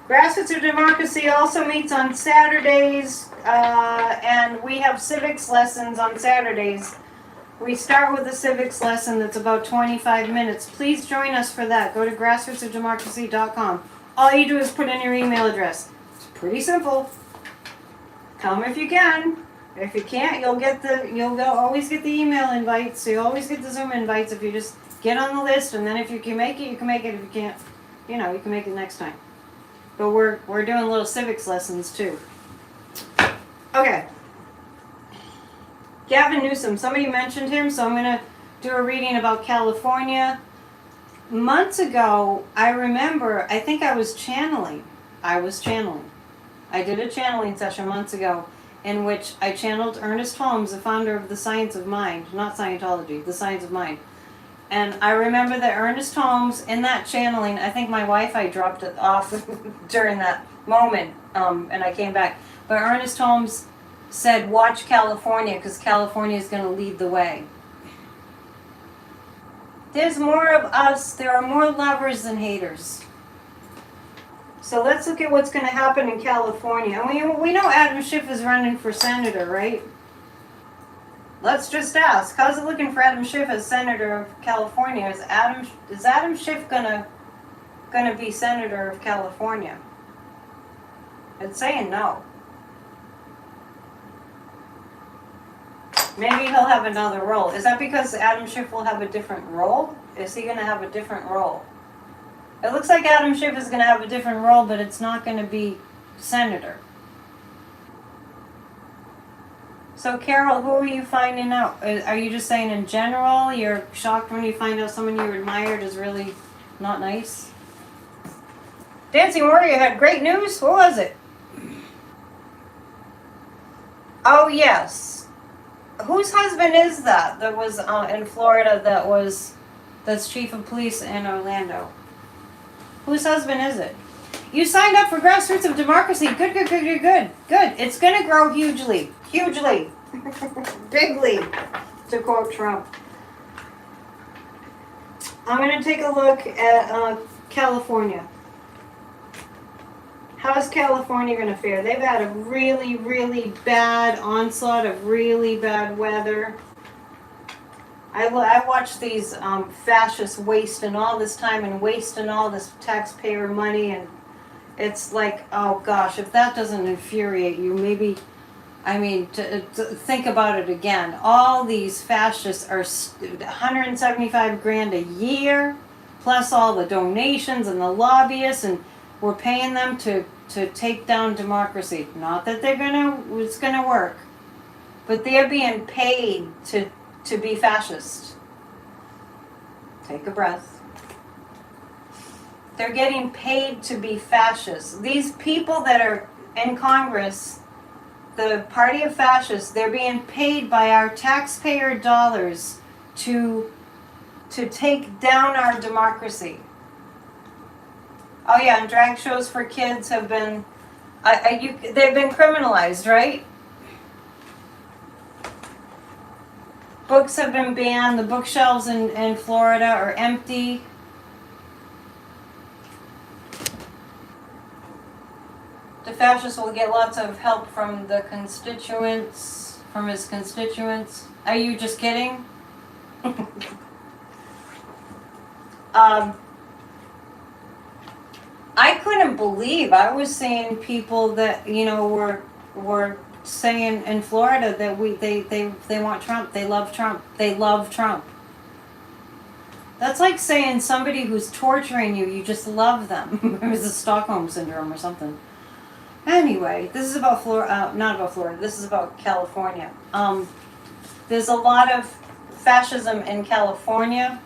Grassroots of Democracy also meets on Saturdays, and we have civics lessons on Saturdays. We start with a civics lesson that's about 25 minutes. Please join us for that. Go to grassrootsofdemocracy.com. All you do is put in your email address. It's pretty simple. Come if you can. If you can't, you'll always get the email invites. So you always get the Zoom invites if you just get on the list. And then if you can make it, you can make it. If you can't, you can make it next time. But we're doing little civics lessons too. Okay. Gavin Newsom, somebody mentioned him, so I'm going to do a reading about California. Months ago, I remember, I think I was channeling. I did a channeling session months ago in which I channeled Ernest Holmes, the founder of the Science of Mind, not Scientology, the Science of Mind. And I remember that Ernest Holmes, in that channeling, I think my Wi-Fi dropped it off during that moment, and I came back. But Ernest Holmes said, watch California, because California is going to lead the way. There's more of us. There are more lovers than haters. So let's look at what's going to happen in California. We know Adam Schiff is running for senator, right? Let's just ask, how's it looking for Adam Schiff as senator of California? Is Adam Schiff gonna be senator of California? It's saying no. Maybe he'll have another role. Is that because Adam Schiff will have a different role? Is he going to have a different role? It looks like Adam Schiff is going to have a different role, but it's not going to be senator. So Carol, who are you finding out? Are you just saying in general, you're shocked when you find out someone you admired is really not nice? Dancing Warrior had great news. What was it? Oh, yes. Whose husband is that was in Florida that's chief of police in Orlando? Whose husband is it? You signed up for Grassroots of Democracy. Good. It's going to grow hugely. Bigly, to quote Trump. I'm going to take a look at California. How's California going to fare? They've had a really, really bad onslaught of really bad weather. I watched these fascists wasting all this time and wasting all this taxpayer money, and it's like, oh gosh, if that doesn't infuriate you, maybe, to think about it again. All these fascists are $175,000 a year, plus all the donations and the lobbyists, and we're paying them to take down democracy. Not that it's gonna work, but they're being paid to be fascist. Take a breath. They're getting paid to be fascists. These people that are in Congress, the party of fascists, they're being paid by our taxpayer dollars to take down our democracy. Oh yeah, and drag shows for kids have been, they've been criminalized, right? Books have been banned. The bookshelves in Florida are empty. The fascist will get lots of help from the constituents, from his constituents. Are you just kidding? I couldn't believe, I was seeing people that, you know, were saying in Florida that they want Trump, they love Trump, they love Trump. That's like saying somebody who's torturing you, you just love them. It was the Stockholm syndrome or something. Anyway, this is about Florida, not about Florida, this is about California. There's a lot of fascism in California.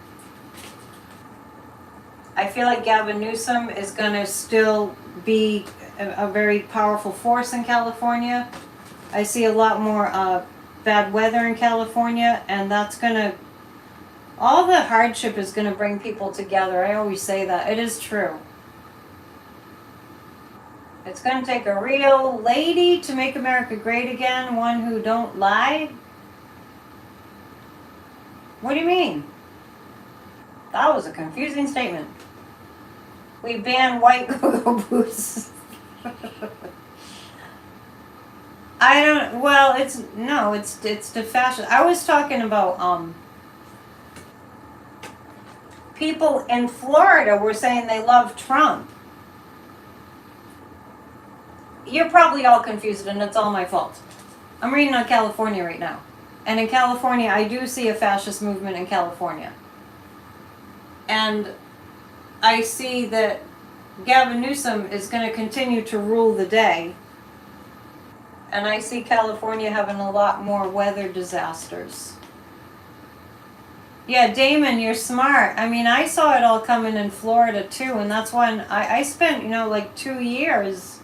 I feel like Gavin Newsom is going to still be a very powerful force in California. I see a lot more bad weather in California, and that's going to, all the hardship is going to bring people together. I always say that. It is true. It's going to take a real lady to make America great again, one who don't lie. What do you mean? That was a confusing statement. We ban white go-go boots. I don't, well, it's the fashion. I was talking about, people in Florida were saying they love Trump. You're probably all confused, and it's all my fault. I'm reading on California right now. And in California, I do see a fascist movement in California. And I see that Gavin Newsom is going to continue to rule the day. And I see California having a lot more weather disasters. Yeah, Damon, you're smart. I mean, I saw it all coming in Florida too, and that's when I spent, you know, like 2 years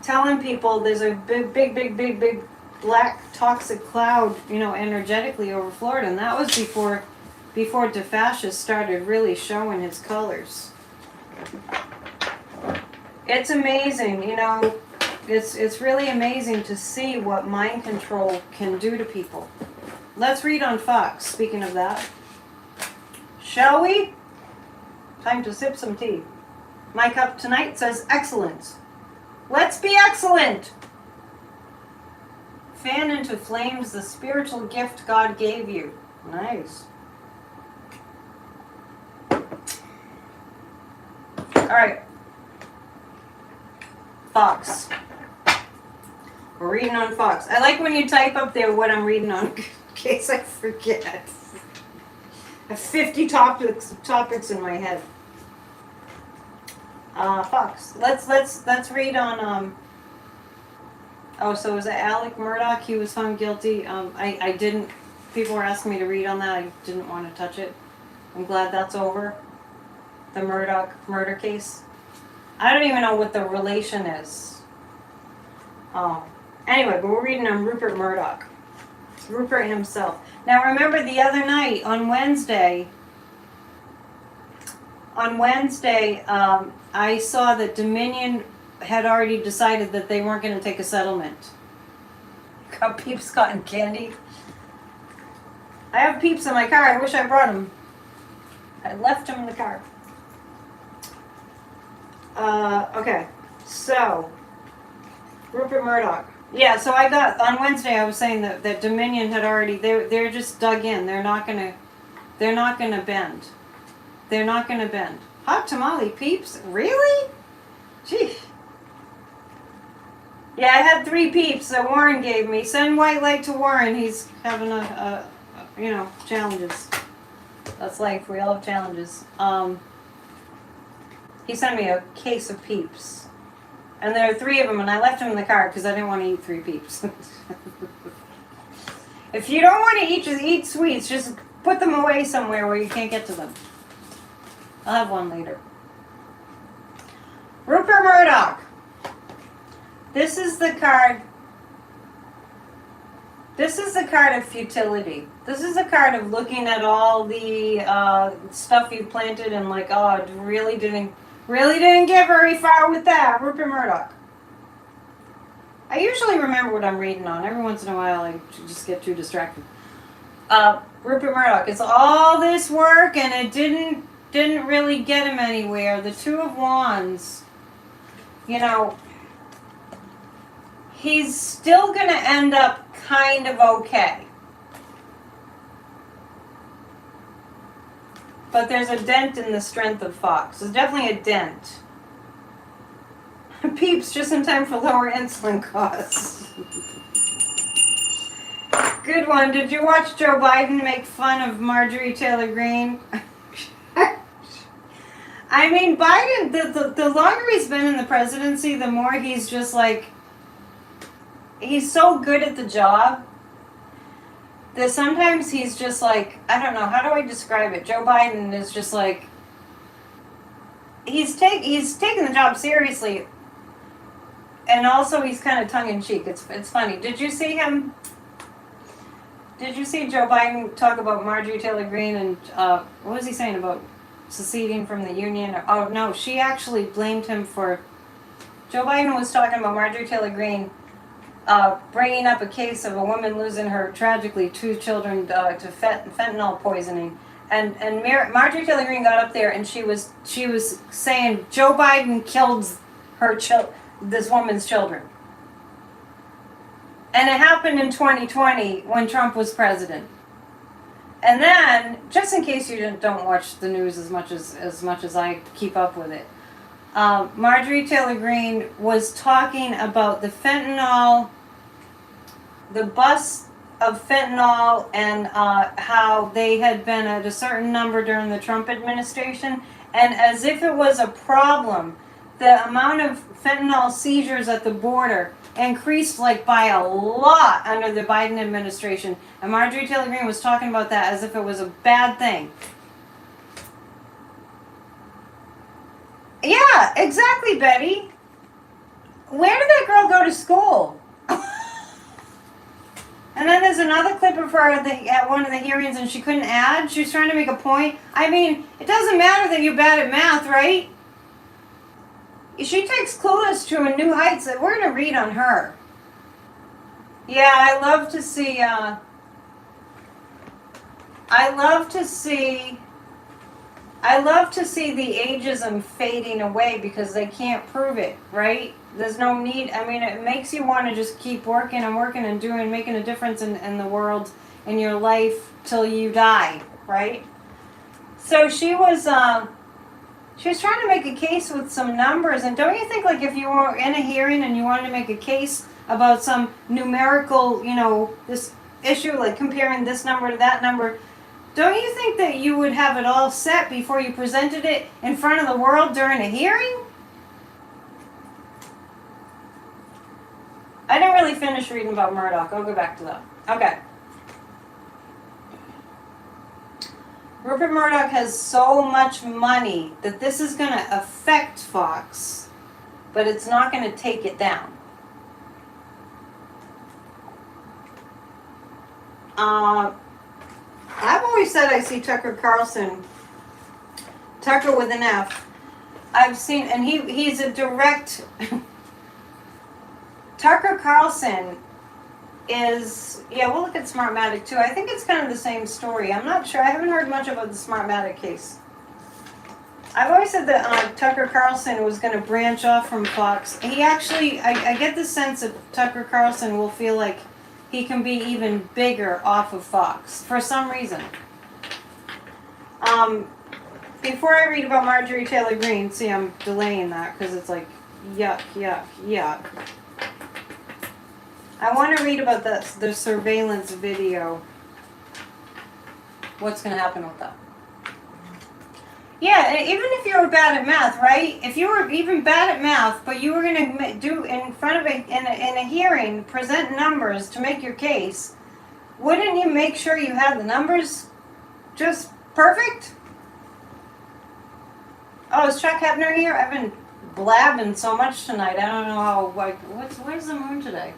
telling people there's a big black toxic cloud, you know, energetically over Florida, and that was before DeFascist started really showing his colors. It's amazing, you know, it's really amazing to see what mind control can do to people. Let's read on Fox, speaking of that. Shall we? Time to sip some tea. My cup tonight says excellent. Let's be excellent! Fan into flames the spiritual gift God gave you. Nice. Alright. Fox. We're reading on Fox. I like when you type up there what I'm reading on in case I forget. I have 50 topics in my head. Fox. Let's read on oh, so was it Alec Murdoch? He was found guilty. I didn't, people were asking me to read on that. I didn't want to touch it. I'm glad that's over. The Murdoch murder case. I don't even know what the relation is. Anyway, but we're reading on Rupert Murdoch. Rupert himself. Now remember the other night, on Wednesday, I saw that Dominion had already decided that they weren't going to take a settlement. Got Peeps cotton candy. I have Peeps in my car. I wish I brought them. I left them in the car. Okay. So, Rupert Murdoch. Yeah, so I got, on Wednesday I was saying that Dominion had already, they're just dug in. They're not gonna bend. They're not gonna bend. Hot tamale Peeps? Really? Gee. Yeah, I had 3 Peeps that Warren gave me. Send white light to Warren. He's having you know, challenges. That's life. We all have challenges. He sent me a case of Peeps. And there are 3 of them, and I left them in the car because I didn't want to eat 3 Peeps. If you don't want to eat sweets, just put them away somewhere where you can't get to them. I'll have one later. Rupert Murdoch. This is the card. This is the card of futility. This is a card of looking at all the stuff you planted and like, oh, it really didn't get very far with that. Rupert Murdoch. I usually remember what I'm reading on. Every once in a while I just get too distracted. Rupert Murdoch. It's all this work and it didn't really get him anywhere. The Two of Wands, you know, he's still going to end up kind of okay. But there's a dent in the strength of Fox. There's definitely a dent. Peeps, just in time for lower insulin costs. Good one. Did you watch Joe Biden make fun of Marjorie Taylor Greene? I mean, Biden, the longer he's been in the presidency, the more he's just like, he's so good at the job that sometimes he's just like, I don't know, how do I describe it? Joe Biden is just like, he's taking the job seriously, and also he's kind of tongue-in-cheek. It's funny. Did you see Joe Biden talk about Marjorie Taylor Greene and what was he saying about seceding from the union? Oh no, she actually blamed him for, Joe Biden was talking about Marjorie Taylor Greene bringing up a case of a woman losing her, tragically, 2 children to fentanyl poisoning. And Marjorie Taylor Greene got up there and she was saying Joe Biden killed this woman's children. And it happened in 2020 when Trump was president. And then, just in case you don't watch the news as much as I keep up with it, Marjorie Taylor Greene was talking about the fentanyl, the bust of fentanyl, and how they had been at a certain number during the Trump administration, and as if it was a problem, the amount of fentanyl seizures at the border increased like by a lot under the Biden administration. And Marjorie Taylor Greene was talking about that as if it was a bad thing. Yeah, exactly, Betty. Where did that girl go to school? And then there's another clip of her at one of the hearings and she couldn't add. She was trying to make a point. I mean, it doesn't matter that you're bad at math, right? She takes Clueless to a new heights that we're going to read on her. Yeah, I love to see the ageism fading away because they can't prove it, right? There's no need. I mean, it makes you want to just keep working and doing, making a difference in the world, in your life till you die, right? So she was trying to make a case with some numbers, and don't you think, like, if you were in a hearing and you wanted to make a case about some numerical, this issue, like comparing this number to that number, don't you think that you would have it all set before you presented it in front of the world during a hearing? I didn't really finish reading about Murdoch. I'll go back to that. Okay. Rupert Murdoch has so much money that this is going to affect Fox, but it's not going to take it down. I've always said I see Tucker Carlson, Tucker with an F. I've seen, and he's a direct... Tucker Carlson is, we'll look at Smartmatic too. I think it's kind of the same story. I'm not sure. I haven't heard much about the Smartmatic case. I've always said that Tucker Carlson was going to branch off from Fox. He actually, I get the sense that Tucker Carlson will feel like he can be even bigger off of Fox for some reason. Before I read about Marjorie Taylor Greene, see, I'm delaying that because it's like, yuck, yuck, yuck. I want to read about the surveillance video. What's going to happen with that? Yeah, even if you were bad at math, right? If you were even bad at math, but you were going to do in front of in a hearing, present numbers to make your case, wouldn't you make sure you had the numbers just perfect? Oh, is Chuck Hebner here? I've been blabbing so much tonight. I don't know how. Where's the moon today?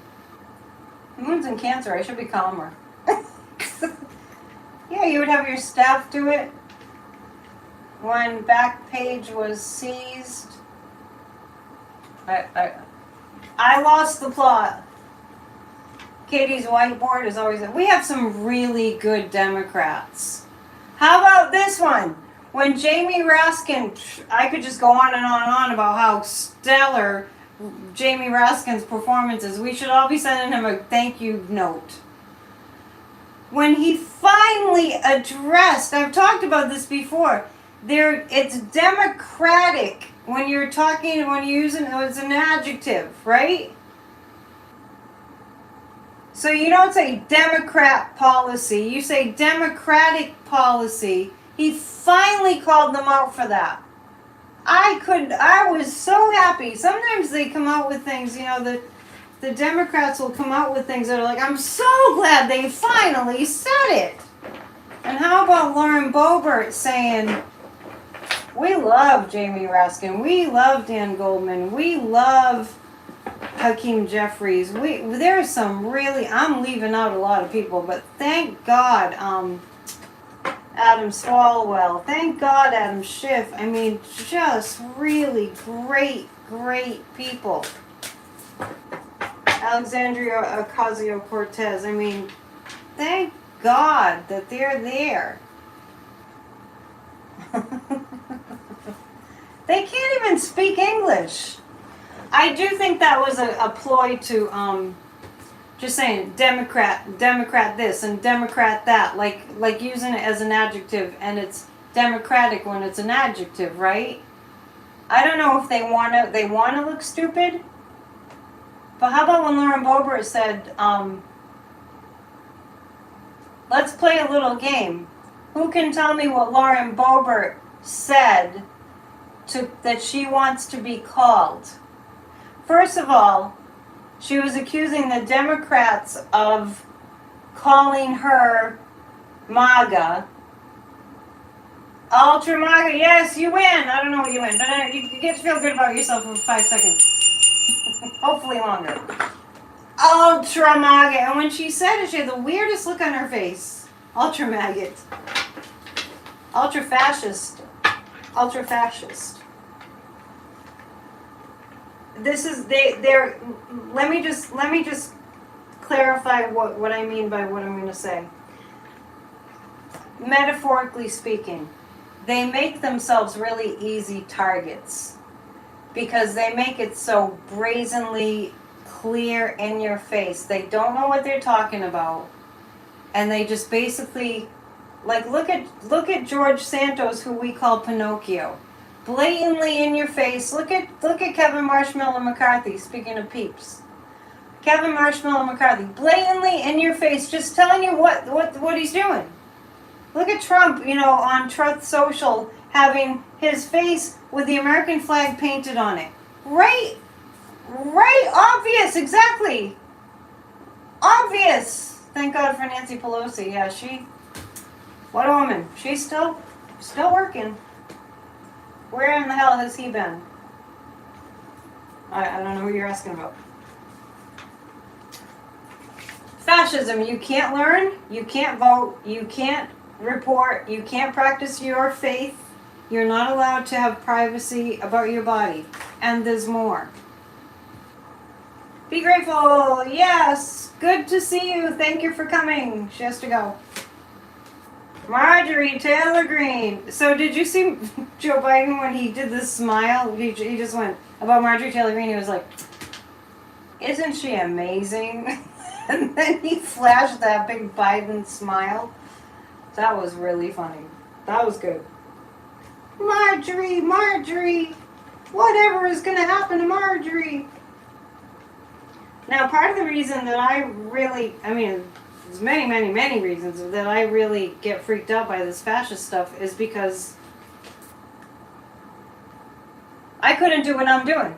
The moon's in Cancer. I should be calmer. Yeah, you would have your staff do it. When Backpage was seized. I lost the plot. Katie's whiteboard is always, we have some really good Democrats. How about this one? When Jamie Raskin, I could just go on and on and on about how stellar Jamie Raskin's performance is. We should all be sending him a thank you note. When he finally addressed, I've talked about this before, it's democratic when you're talking, when you use it as an adjective, right? So you don't say Democrat policy, you say democratic policy. He finally called them out for that. I was so happy. Sometimes they come out with things, the Democrats will come out with things that are like, I'm so glad they finally said it. And how about Lauren Boebert saying, we love Jamie Raskin, we love Dan Goldman, we love Hakeem Jeffries. There's some really, I'm leaving out a lot of people, but thank God, Adam Swalwell, thank God Adam Schiff. I mean, just really great people. Alexandria Ocasio-Cortez. I mean, thank God that they're there. They can't even speak English. I do think that was a ploy to just saying Democrat this and Democrat that, like using it as an adjective, and it's democratic when it's an adjective, right? I don't know if they wanna look stupid. But how about when Lauren Boebert said, let's play a little game. Who can tell me what Lauren Boebert said that she wants to be called? First of all, she was accusing the Democrats of calling her MAGA. Ultra MAGA, yes, you win. I don't know what you win, but you get to feel good about yourself for 5 seconds. Hopefully longer. Ultra maggot. And when she said it, she had the weirdest look on her face. Ultra maggot. Ultra fascist. Ultra fascist. This is they're let me just clarify what I mean by what I'm going to say. Metaphorically speaking, they make themselves really easy targets because they make it so brazenly clear in your face. They don't know what they're talking about, and they just basically, like, look at George Santos, who we call Pinocchio, blatantly in your face. Look at Kevin Marshmallow McCarthy. Speaking of peeps, Kevin Marshmallow McCarthy, blatantly in your face, just telling you what he's doing. Look at Trump, on Truth Social, having his face with the American flag painted on it. Right, obvious, exactly. Obvious. Thank God for Nancy Pelosi. Yeah, what a woman. She's still working. Where in the hell has he been? I don't know who you're asking about. Fascism, you can't learn, you can't vote, you can't report, you can't practice your faith, you're not allowed to have privacy about your body, and there's more. Be grateful, yes, good to see you, thank you for coming. She has to go. Marjorie Taylor Greene. So did you see Joe Biden when he did this smile? He just went, about Marjorie Taylor Greene, he was like, isn't she amazing? And then he flashed that big Biden smile. That was really funny. That was good. Marjorie, whatever is going to happen to Marjorie? Now, part of the reason that there's many reasons that I really get freaked out by this fascist stuff is because I couldn't do what I'm doing.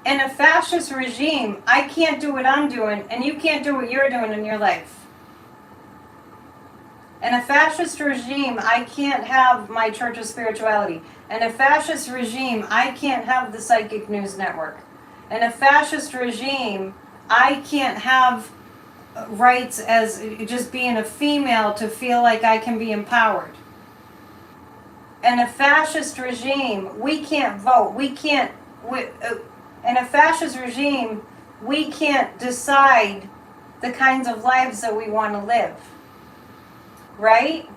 In a fascist regime, I can't do what I'm doing, and you can't do what you're doing in your life. In a fascist regime, I can't have my church of spirituality. In a fascist regime, I can't have the Psychic News Network. In a fascist regime, I can't have rights as just being a female to feel like I can be empowered. In a fascist regime, we can't vote. In a fascist regime, we can't decide the kinds of lives that we want to live. Right?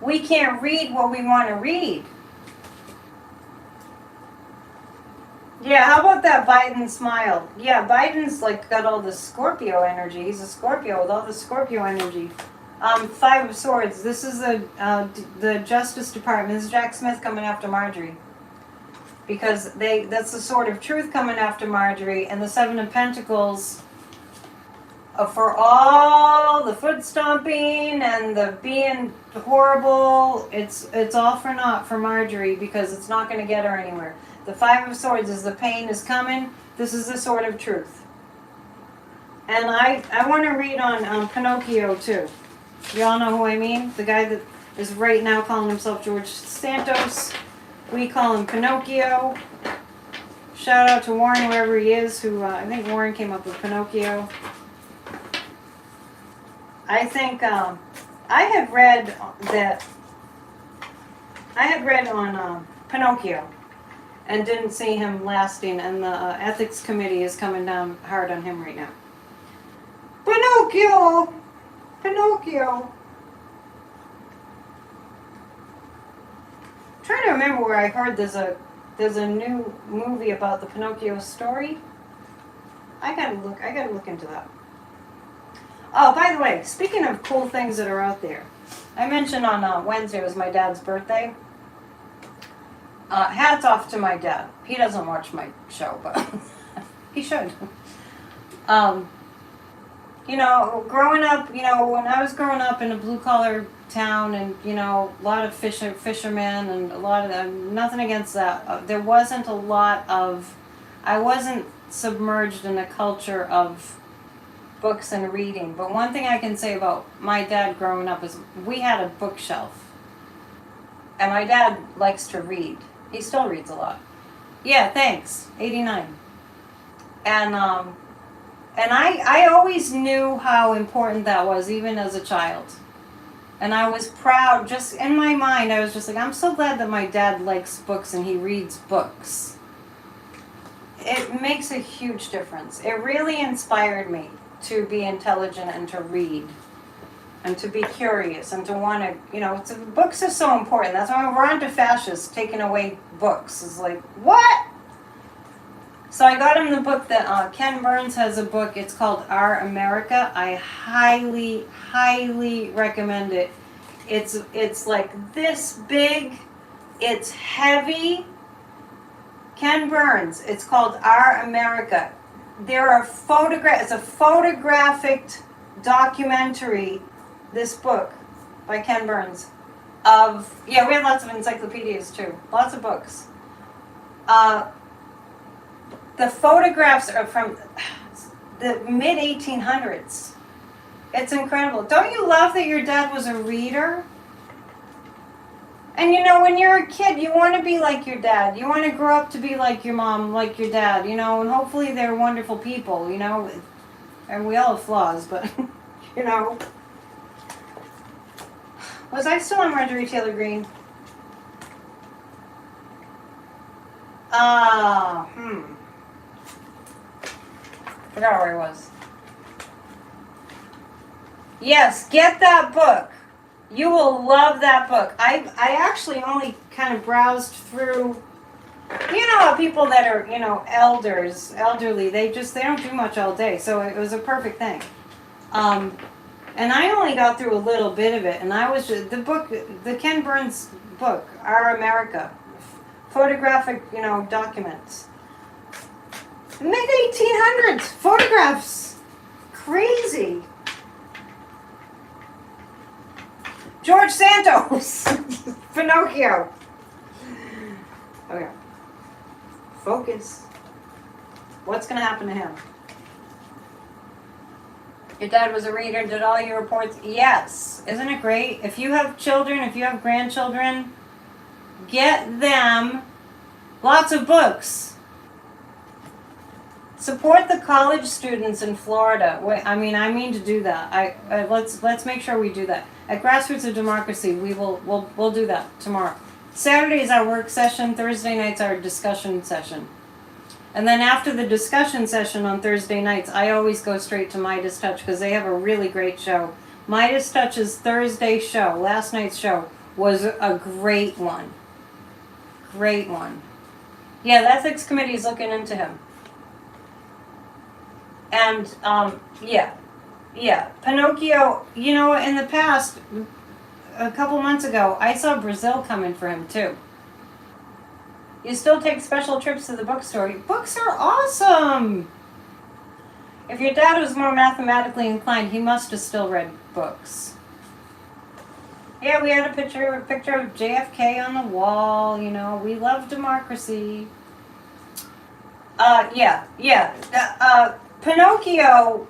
We can't read what we want to read. Yeah, how about that Biden smile? Yeah, Biden's like got all the Scorpio energy. He's a Scorpio with all the Scorpio energy. Five of Swords. This is the Justice Department. This is Jack Smith coming after Marjorie. Because that's the Sword of Truth coming after Marjorie. And the Seven of Pentacles for all the foot stomping and the being horrible. It's all for naught for Marjorie because it's not going to get her anywhere. The Five of Swords is the pain is coming. This is the Sword of Truth. And I want to read on Pinocchio too. Y'all know who I mean? The guy that is right now calling himself George Santos. We call him Pinocchio. Shout out to Warren, wherever he is, who I think Warren came up with Pinocchio. I think I had read on Pinocchio and didn't see him lasting, and the ethics committee is coming down hard on him right now. Pinocchio! Pinocchio! I'm trying to remember where I heard there's a new movie about the Pinocchio story. I gotta look into that. Oh, by the way, speaking of cool things that are out there, I mentioned on Wednesday was my dad's birthday. Hats off to my dad. He doesn't watch my show, but he should. You know, growing up, you know, when I was growing up in a blue-collar town and, you know, a lot of fishermen and a lot of them, nothing against that. There wasn't a lot of, I wasn't submerged in a culture of books and reading. But one thing I can say about my dad growing up is we had a bookshelf. And my dad likes to read. He still reads a lot. Yeah, thanks. 89. And I always knew how important that was, even as a child. And I was proud, just in my mind, I was just like, I'm so glad that my dad likes books and he reads books. It makes a huge difference. It really inspired me to be intelligent and to read. And to be curious and to want to, you know, books are so important. That's why we're on to fascists taking away books. It's like, what? So I got him the book that Ken Burns has a book. It's called Our America. I highly, highly recommend it. It's like this big. It's heavy. Ken Burns. It's called Our America. There are photographs. It's a photographic documentary. This book by Ken Burns we have lots of encyclopedias too. Lots of books. The photographs are from the mid-1800s. It's incredible. Don't you love that your dad was a reader? And you know, when you're a kid, you want to be like your dad. You want to grow up to be like your mom, like your dad, you know, and hopefully they're wonderful people, you know. And we all have flaws, but, you know. Was I still on Marjorie Taylor Greene? Forgot where I was. Yes, get that book. You will love that book. I actually only kind of browsed through, you know, people that are, you know, elderly, they don't do much all day, so it was a perfect thing. And I only got through a little bit of it, and I was just, the Ken Burns book, Our America, photographic, you know, documents. Mid-1800s, photographs, crazy. George Santos, Pinocchio. Okay, focus. What's going to happen to him? Your dad was a reader, did all your reports? Yes. Isn't it great? If you have children, if you have grandchildren, get them lots of books. Support the college students in Florida. I mean to do that. Let's make sure we do that. At Grassroots of Democracy, we'll do that tomorrow. Saturday is our work session. Thursday night's our discussion session. And then after the discussion session on Thursday nights, I always go straight to Midas Touch because they have a really great show. Midas Touch's Thursday show, last night's show, was a great one. Great one. Yeah, the ethics committee is looking into him. And, yeah. Pinocchio, you know, in the past, a couple months ago, I saw Brazil coming for him too. You still take special trips to the bookstore. Books are awesome! If your dad was more mathematically inclined, he must have still read books. Yeah, we had a picture of JFK on the wall, you know, we love democracy. Pinocchio,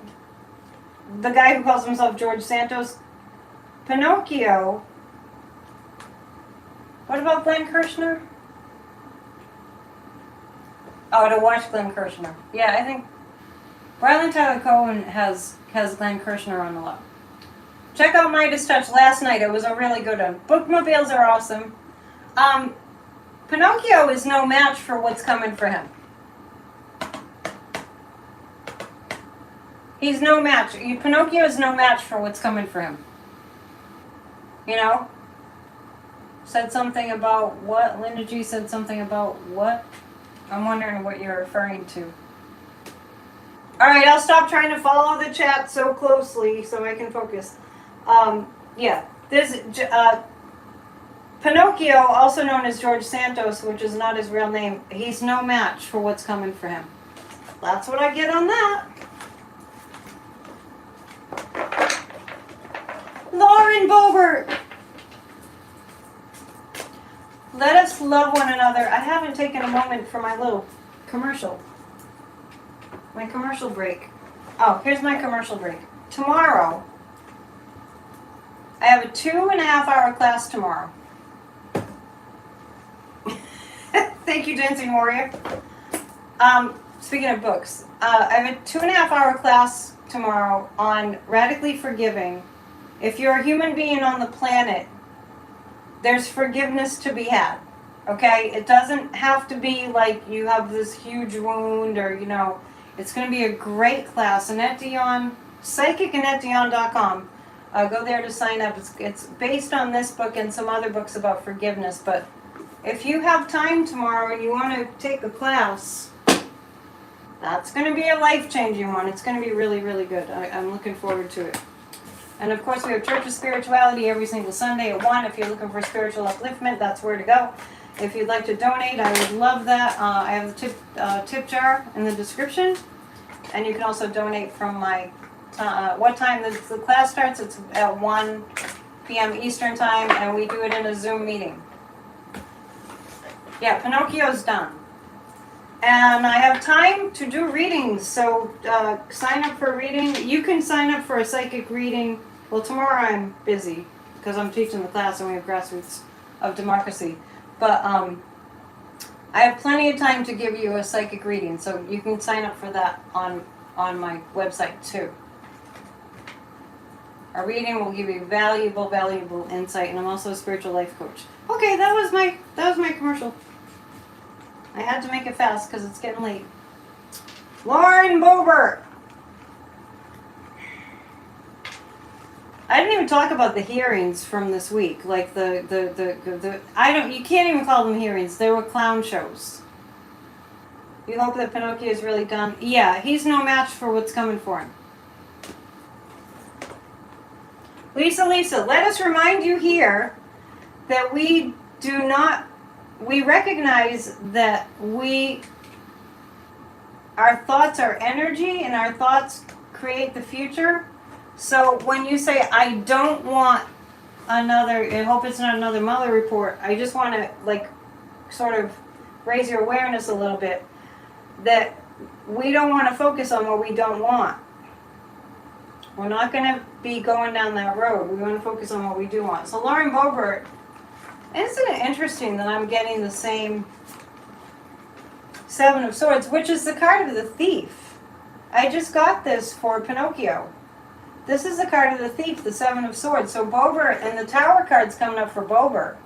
the guy who calls himself George Santos, Pinocchio, what about Glenn Kirshner? Oh, to watch Glenn Kirshner. Yeah, I think Ryland Tyler Cohen has Glenn Kirshner on the low. Check out Midas Touch last night. It was a really good one. Bookmobiles are awesome. Pinocchio is no match for what's coming for him. He's no match. Pinocchio is no match for what's coming for him. You know? Said something about what? Linda G said something about what? I'm wondering what you're referring to. Alright, I'll stop trying to follow the chat so closely so I can focus. Pinocchio, also known as George Santos, which is not his real name, he's no match for what's coming for him. That's what I get on that. Lauren Bobert! Let us love one another. I haven't taken a moment for my little commercial. My commercial break. Oh, here's my commercial break. Tomorrow, I have a 2.5-hour class tomorrow. Thank you, Dancing Warrior. Speaking of books, I have a 2.5-hour class tomorrow on radically forgiving. If you're a human being on the planet, there's forgiveness to be had, okay? It doesn't have to be like you have this huge wound or, you know, it's going to be a great class. Annette Dion, psychicannetteDion.com. Go there to sign up. It's based on this book and some other books about forgiveness, but if you have time tomorrow and you want to take a class, that's going to be a life-changing one. It's going to be really, really good. I'm looking forward to it. And of course, we have Church of Spirituality every single Sunday at 1. If you're looking for spiritual upliftment, that's where to go. If you'd like to donate, I would love that. I have the tip jar in the description. And you can also donate from my, what time the class starts. It's at 1 p.m. Eastern Time, and we do it in a Zoom meeting. Yeah, Pinocchio's done. And I have time to do readings, so sign up for a reading. You can sign up for a psychic reading. Well, tomorrow I'm busy because I'm teaching the class and we have Grassroots of Democracy. But I have plenty of time to give you a psychic reading, so you can sign up for that on my website too. A reading will give you valuable insight, and I'm also a spiritual life coach. Okay, that was my commercial. I had to make it fast because it's getting late. Lauren Bobert. I didn't even talk about the hearings from this week. Like you can't even call them hearings. They were clown shows. You hope that Pinocchio is really done. Yeah, he's no match for what's coming for him. Lisa, let us remind you here that we recognize that our thoughts are energy and our thoughts create the future. So when you say, I don't want I hope it's not another Mueller report, I just want to sort of raise your awareness a little bit that we don't want to focus on what we don't want. We're not going to be going down that road. We want to focus on what we do want. So Lauren Bobert, isn't it interesting that I'm getting the same Seven of Swords, which is the card of the thief. I just got this for Pinocchio. This is the card of the thief, the Seven of Swords. So Bobert, and the Tower card's coming up for Bobert.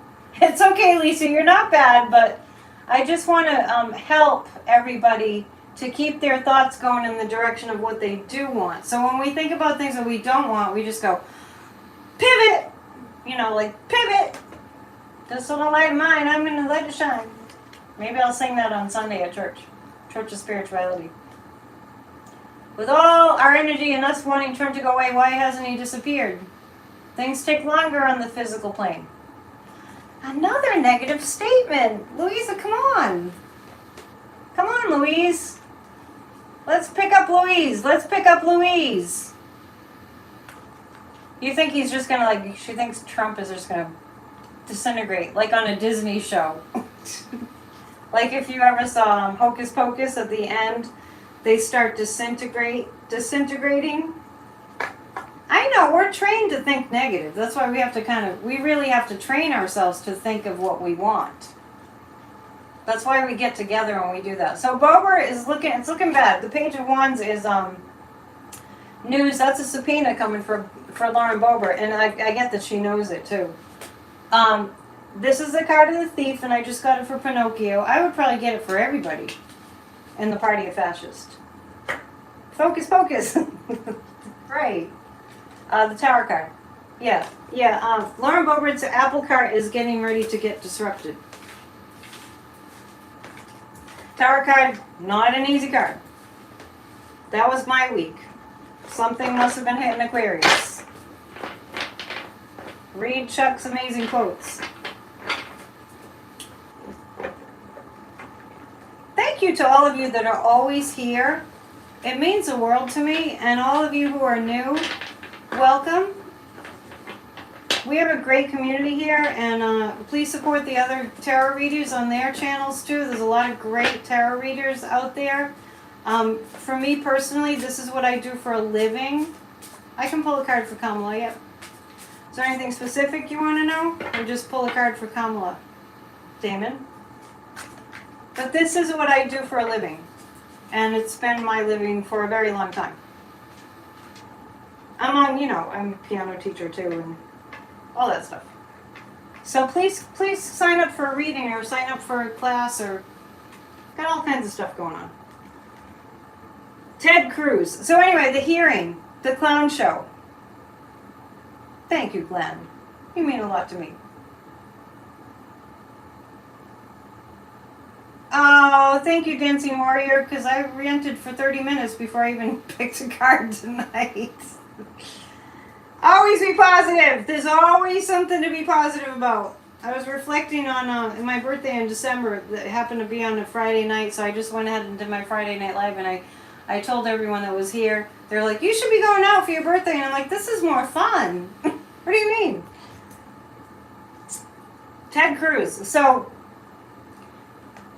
It's okay, Lisa, you're not bad, but I just want to help everybody to keep their thoughts going in the direction of what they do want. So when we think about things that we don't want, we just go, pivot! You know, like, pivot! This little light of mine, I'm going to let it shine. Maybe I'll sing that on Sunday at church. Church of Spirituality. With all our energy and us wanting Trump to go away, why hasn't he disappeared? Things take longer on the physical plane. Another negative statement. Louisa, come on. Come on, Louise. Let's pick up Louise. Let's pick up Louise. You think he's just going to, like, she thinks Trump is just going to disintegrate, like on a Disney show. Like if you ever saw Hocus Pocus at the end, they start disintegrating. I know, we're trained to think negative. That's why we have to we really have to train ourselves to think of what we want. That's why we get together and we do that. So Bober is it's looking bad. The Page of Wands is news. That's a subpoena coming for Lauren Bober, and I get that she knows it too. This is the card of the thief, and I just got it for Pinocchio. I would probably get it for everybody in the Party of Fascists. Focus, focus. Right. The Tower card. Yeah. Lauren Bobert's apple cart is getting ready to get disrupted. Tower card, not an easy card. That was my week. Something must have been hitting Aquarius. Read Chuck's amazing quotes. Thank you to all of you that are always here. It means the world to me. And all of you who are new, welcome. We have a great community here, and please support the other tarot readers on their channels too. There's a lot of great tarot readers out there. For me personally, this is what I do for a living. I can pull a card for Kamala, yep. Is there anything specific you want to know? Or just pull a card for Kamala, Damon? But this is what I do for a living. And it's been my living for a very long time. I'm a piano teacher too, and all that stuff. So please sign up for a reading or sign up for a class, or got all kinds of stuff going on. Ted Cruz. So anyway, the hearing, the clown show. Thank you, Glenn. You mean a lot to me. Oh, thank you, Dancing Warrior, because I ranted for 30 minutes before I even picked a card tonight. Always be positive. There's always something to be positive about. I was reflecting on my birthday in December. That happened to be on a Friday night, so I just went ahead and did my Friday Night Live, and I told everyone that was here. They're like, you should be going out for your birthday. And I'm like, this is more fun. What do you mean? Ted Cruz. So,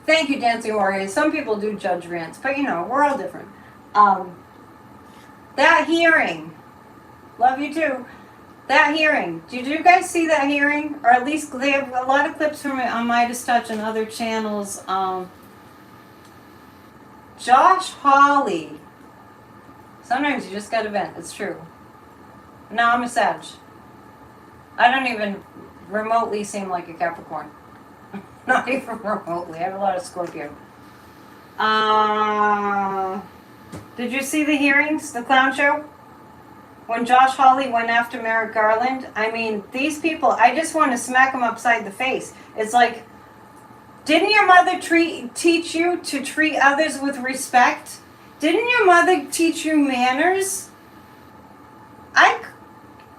thank you, Dancing Warriors. Some people do judge rants, but we're all different. That hearing. Love you too. That hearing. Did you guys see that hearing? Or at least they have a lot of clips from it on Midas Touch and other channels. Josh Hawley. Sometimes you just gotta vent. It's true. No, I'm a Sag. I don't even remotely seem like a Capricorn. Not even remotely. I have a lot of Scorpio. Did you see the hearings? The clown show? When Josh Hawley went after Merrick Garland? I mean, these people, I just want to smack them upside the face. It's like, didn't your mother teach you to treat others with respect? Didn't your mother teach you manners?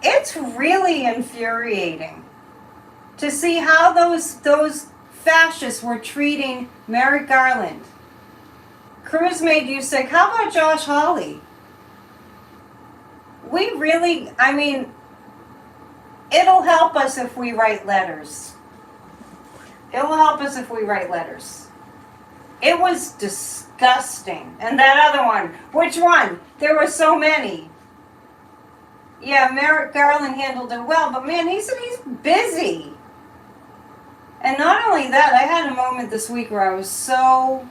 It's really infuriating to see how those fascists were treating Merrick Garland. Cruz made you sick. How about Josh Hawley? We really, it'll help us if we write letters. It will help us if we write letters. It was disgusting. And that other one, which one? There were so many. Yeah, Merrick Garland handled it well, but man, he's busy. And not only that, I had a moment this week where I was so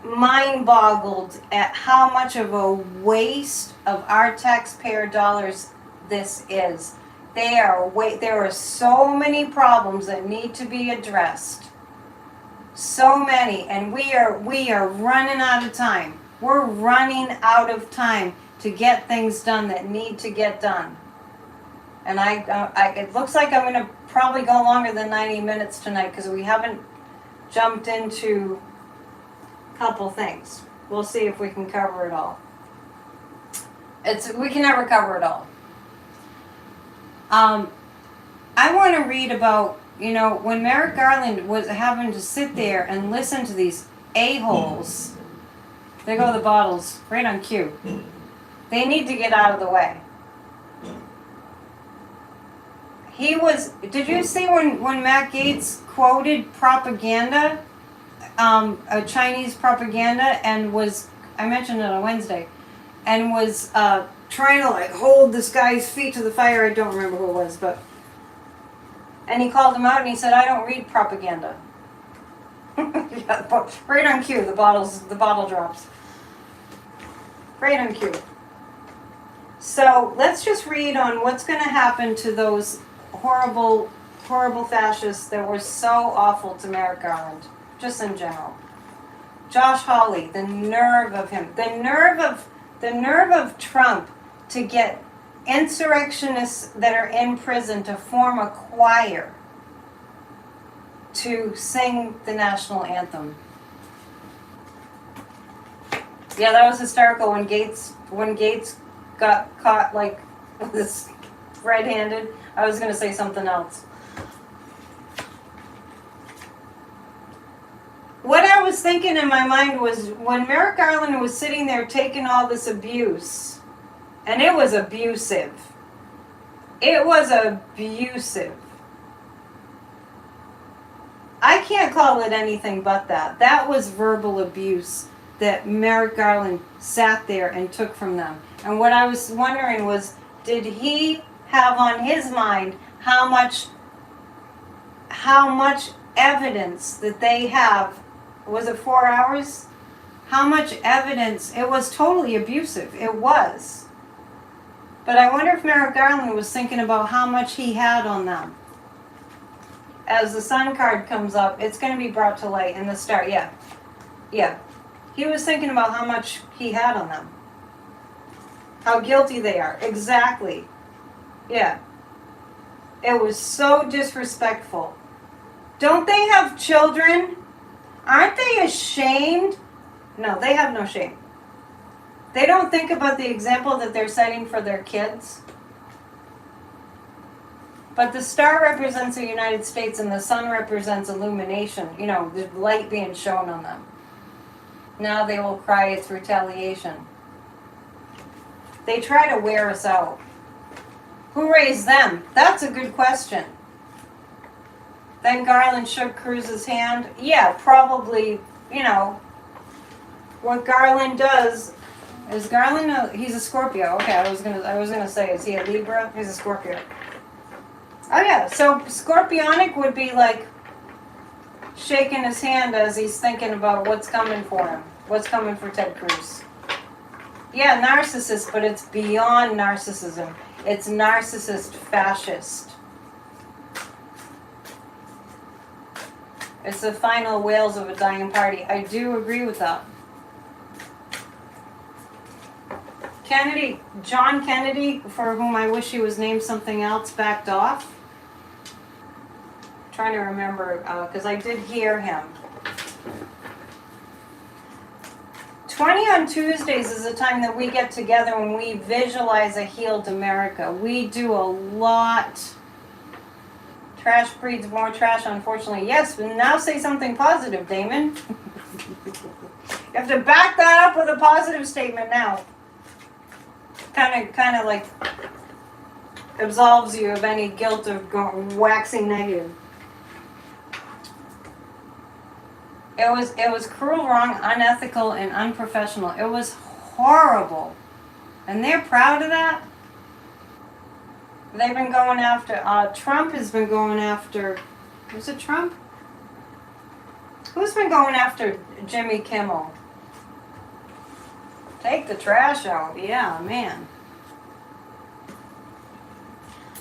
mind-boggled at how much of a waste of our taxpayer dollars this is. There are so many problems that need to be addressed. So many, and we are running out of time. We're running out of time to get things done that need to get done. And it looks like I'm going to probably go longer than 90 minutes tonight because we haven't jumped into a couple things. We'll see if we can cover it all. We can never cover it all. I want to read about, when Merrick Garland was having to sit there and listen to these a-holes. There go the bottles, right on cue. They need to get out of the way. Did you see when Matt Gaetz quoted propaganda, a Chinese propaganda, and I mentioned it on Wednesday, and was trying to hold this guy's feet to the fire. I don't remember who it was, and he called him out and he said, "I don't read propaganda." Yeah, right on cue, the bottle drops. Right on cue. So let's just read on what's going to happen to those horrible, horrible fascists that were so awful to Merrick Garland, just in general. Josh Hawley, the nerve of him, the nerve of Trump to get insurrectionists that are in prison to form a choir to sing the national anthem. Yeah, that was hysterical when Gaetz got caught with this red-handed. I was going to say something else. What I was thinking in my mind was when Merrick Garland was sitting there taking all this abuse, and it was abusive. It was abusive. I can't call it anything but that. That was verbal abuse that Merrick Garland sat there and took from them. And what I was wondering was, did he have on his mind how much evidence that they have? Was it 4 hours? How much evidence? It was totally abusive. It was. But I wonder if Merrick Garland was thinking about how much he had on them. As the sun card comes up, it's going to be brought to light in the start. Yeah. He was thinking about how much he had on them. How guilty they are. Exactly. Yeah. It was so disrespectful. Don't they have children? Aren't they ashamed? No, they have no shame. They don't think about the example that they're setting for their kids. But the star represents the United States and the sun represents illumination. The light being shown on them. Now they will cry it's retaliation. They try to wear us out. Who raised them? That's a good question. Then Garland shook Cruz's hand. Yeah, probably, what Garland does is he's a Scorpio. Okay, I was gonna say, is he a Libra? He's a Scorpio. Oh yeah, so Scorpionic would be like shaking his hand as he's thinking about what's coming for him. What's coming for Ted Cruz. Yeah, narcissist, but it's beyond narcissism. It's narcissist fascist. It's the final wails of a dying party. I do agree with that. John Kennedy, for whom I wish he was named something else, backed off. I'm trying to remember, because I did hear him. 20 on Tuesdays is a time that we get together and we visualize a healed America. We do a lot. Trash breeds more trash, unfortunately. Yes, but now say something positive, Damon. You have to back that up with a positive statement now. Kind of like absolves you of any guilt of waxing negative. It was cruel, wrong, unethical, and unprofessional. It was horrible. And they're proud of that. They've been going after, Trump has been going after, was it Trump? Who's been going after Jimmy Kimmel? Take the trash out. Yeah, man.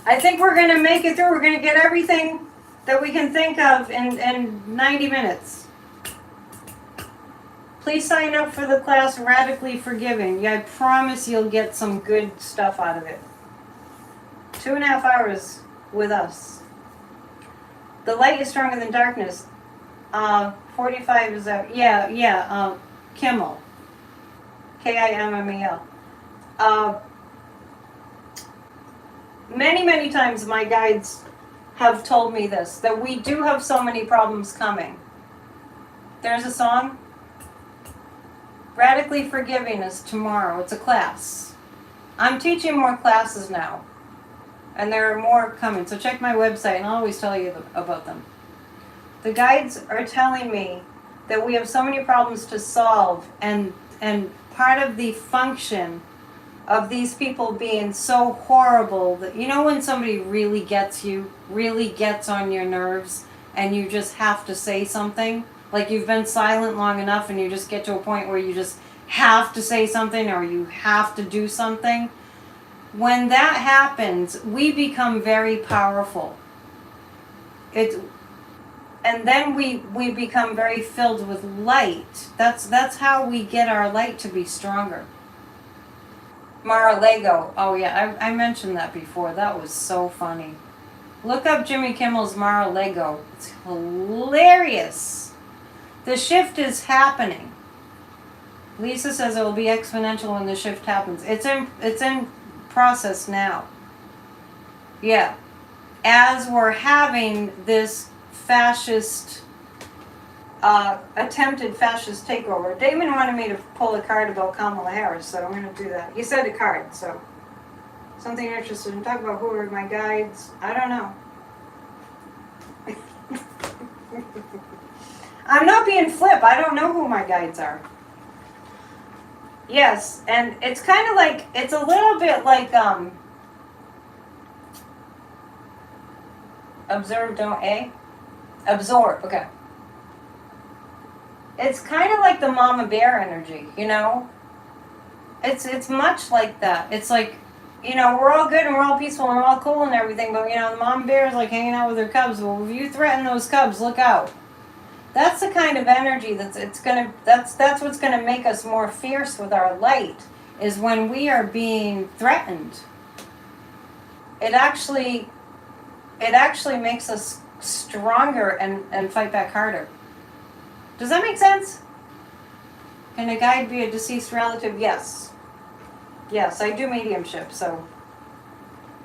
I think we're going to make it through. We're going to get everything that we can think of in 90 minutes. Please sign up for the class Radically Forgiving. Yeah, I promise you'll get some good stuff out of it. 2.5 hours with us. The light is stronger than darkness. 45 is out. Yeah, Kimmel. Kimmel. Many times my guides have told me this, that we do have so many problems coming. There's a song. Radically Forgiving is tomorrow. It's a class. I'm teaching more classes now. And there are more coming. So check my website and I'll always tell you about them. The guides are telling me that we have so many problems to solve, and part of the function of these people being so horrible that, you know, when somebody really gets you, really gets on your nerves, and you just have to say something, like you've been silent long enough and you just get to a point where you just have to say something or you have to do something. When that happens, we become very powerful. And then we become very filled with light. That's how we get our light to be stronger. Mar-a-Lago. Oh yeah, I mentioned that before. That was so funny. Look up Jimmy Kimmel's Mar-a-Lago. It's hilarious. The shift is happening. Lisa says it will be exponential when the shift happens. It's in process now. Yeah. As we're having this fascist, attempted fascist takeover. Damon wanted me to pull a card about Kamala Harris, so I'm going to do that. He said a card, so something interested in. Talk about who are my guides. I don't know. I'm not being flip. I don't know who my guides are. Yes, and it's kind of like, it's a little bit like, observe, don't, absorb, okay. It's kind of like the mama bear energy, you know? It's much like that. It's like, you know, we're all good and we're all peaceful and we're all cool and everything, but, you know, the mama bear is like hanging out with her cubs. Well, if you threaten those cubs, look out. That's the kind of energy that's what's gonna make us more fierce with our light, is when we are being threatened. It actually makes us stronger and fight back harder. Does that make sense? Can a guide be a deceased relative? Yes. Yes, I do mediumship, so.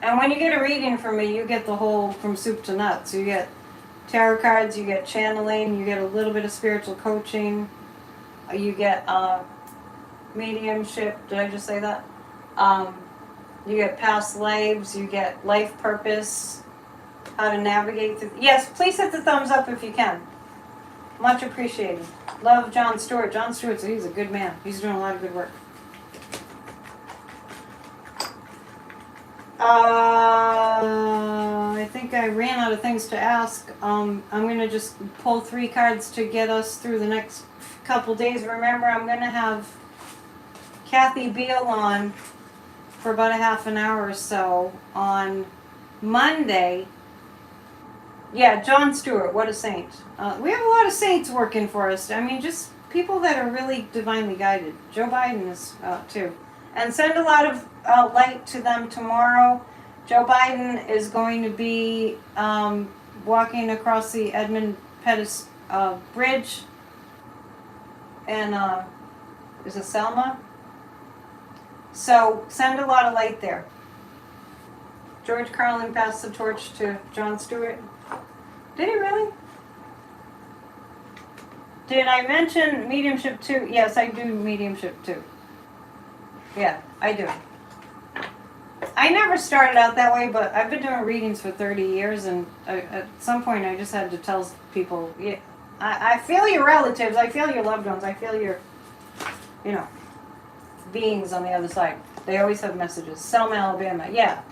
And when you get a reading from me, you get the whole from soup to nuts. You get tarot cards, you get channeling, you get a little bit of spiritual coaching, you get mediumship. Did I just say that? You get past lives, you get life purpose, how to navigate through. Yes, please hit the thumbs up if you can. Much appreciated. Love John Stewart. John Stewart, so he's a good man. He's doing a lot of good work. I think I ran out of things to ask. I'm going to just pull 3 cards to get us through the next couple days. Remember, I'm going to have Kathy Beal on for about a half an hour or so on Monday. Yeah, John Stewart, what a saint. We have a lot of saints working for us. I mean, just people that are really divinely guided. Joe Biden is too. And send a lot of light to them tomorrow. Joe Biden is going to be walking across the Edmund Pettus Bridge. And is it Selma? So send a lot of light there. George Carlin passed the torch to John Stewart. Did he really? Did I mention mediumship too? Yes, I do mediumship too. Yeah, I do. I never started out that way, but I've been doing readings for 30 years, and at some point I just had to tell people, yeah, I feel your relatives, I feel your loved ones, I feel your, you know, beings on the other side. They always have messages. Selma, Alabama, yeah.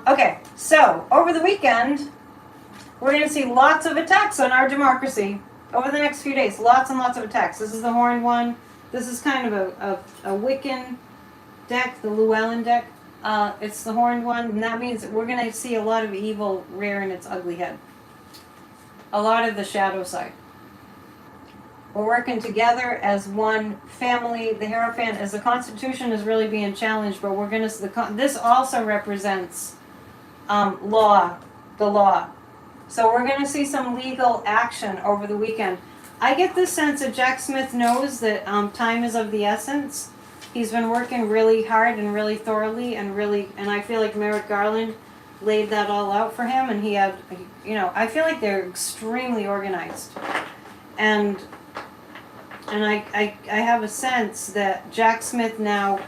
Okay, so over the weekend, we're going to see lots of attacks on our democracy over the next few days. Lots and lots of attacks. This is the horned one. This is kind of a Wiccan deck, the Llewellyn deck. It's the horned one, and that means that we're going to see a lot of evil rearing its ugly head. A lot of the shadow side. We're working together as one family. The Hierophant, as the Constitution is really being challenged, but we're going to, this also represents law, the law. So we're going to see some legal action over the weekend. I get the sense that Jack Smith knows that time is of the essence. He's been working really hard and really thoroughly and I feel like Merrick Garland laid that all out for him, and he had, I feel like they're extremely organized. And I have a sense that Jack Smith now,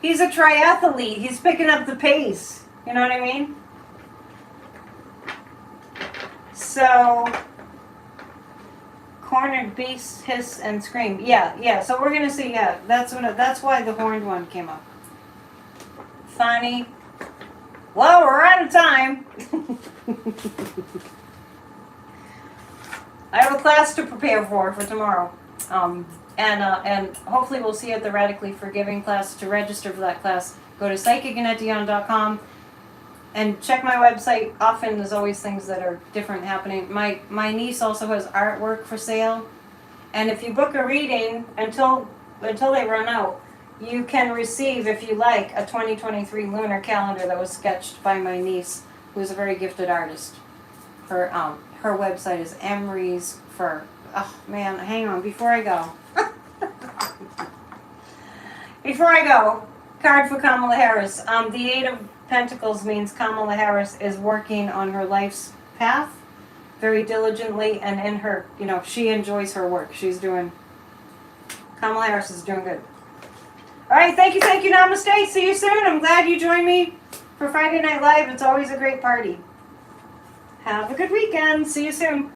he's a triathlete. He's picking up the pace. You know what I mean? So, cornered beasts hiss and scream. Yeah. So we're gonna see. Yeah, that's why the horned one came up. Funny. Well, we're out of time. I have a class to prepare for tomorrow. And hopefully we'll see you at the Radically Forgiving class. To register for that class, go to psychicannetdion.com and check my website. Often there's always things that are different happening. My niece also has artwork for sale, and if you book a reading until they run out, you can receive, if you like, a 2023 lunar calendar that was sketched by my niece, who is a very gifted artist. Her website is Emery's Fur. Oh man, hang on, before I go. Card for Kamala Harris. The Eight of Pentacles means Kamala Harris is working on her life's path very diligently, and in her, she enjoys her work. Kamala Harris is doing good. All right, thank you, namaste. See you soon. I'm glad you joined me for Friday Night Live. It's always a great party. Have a good weekend. See you soon.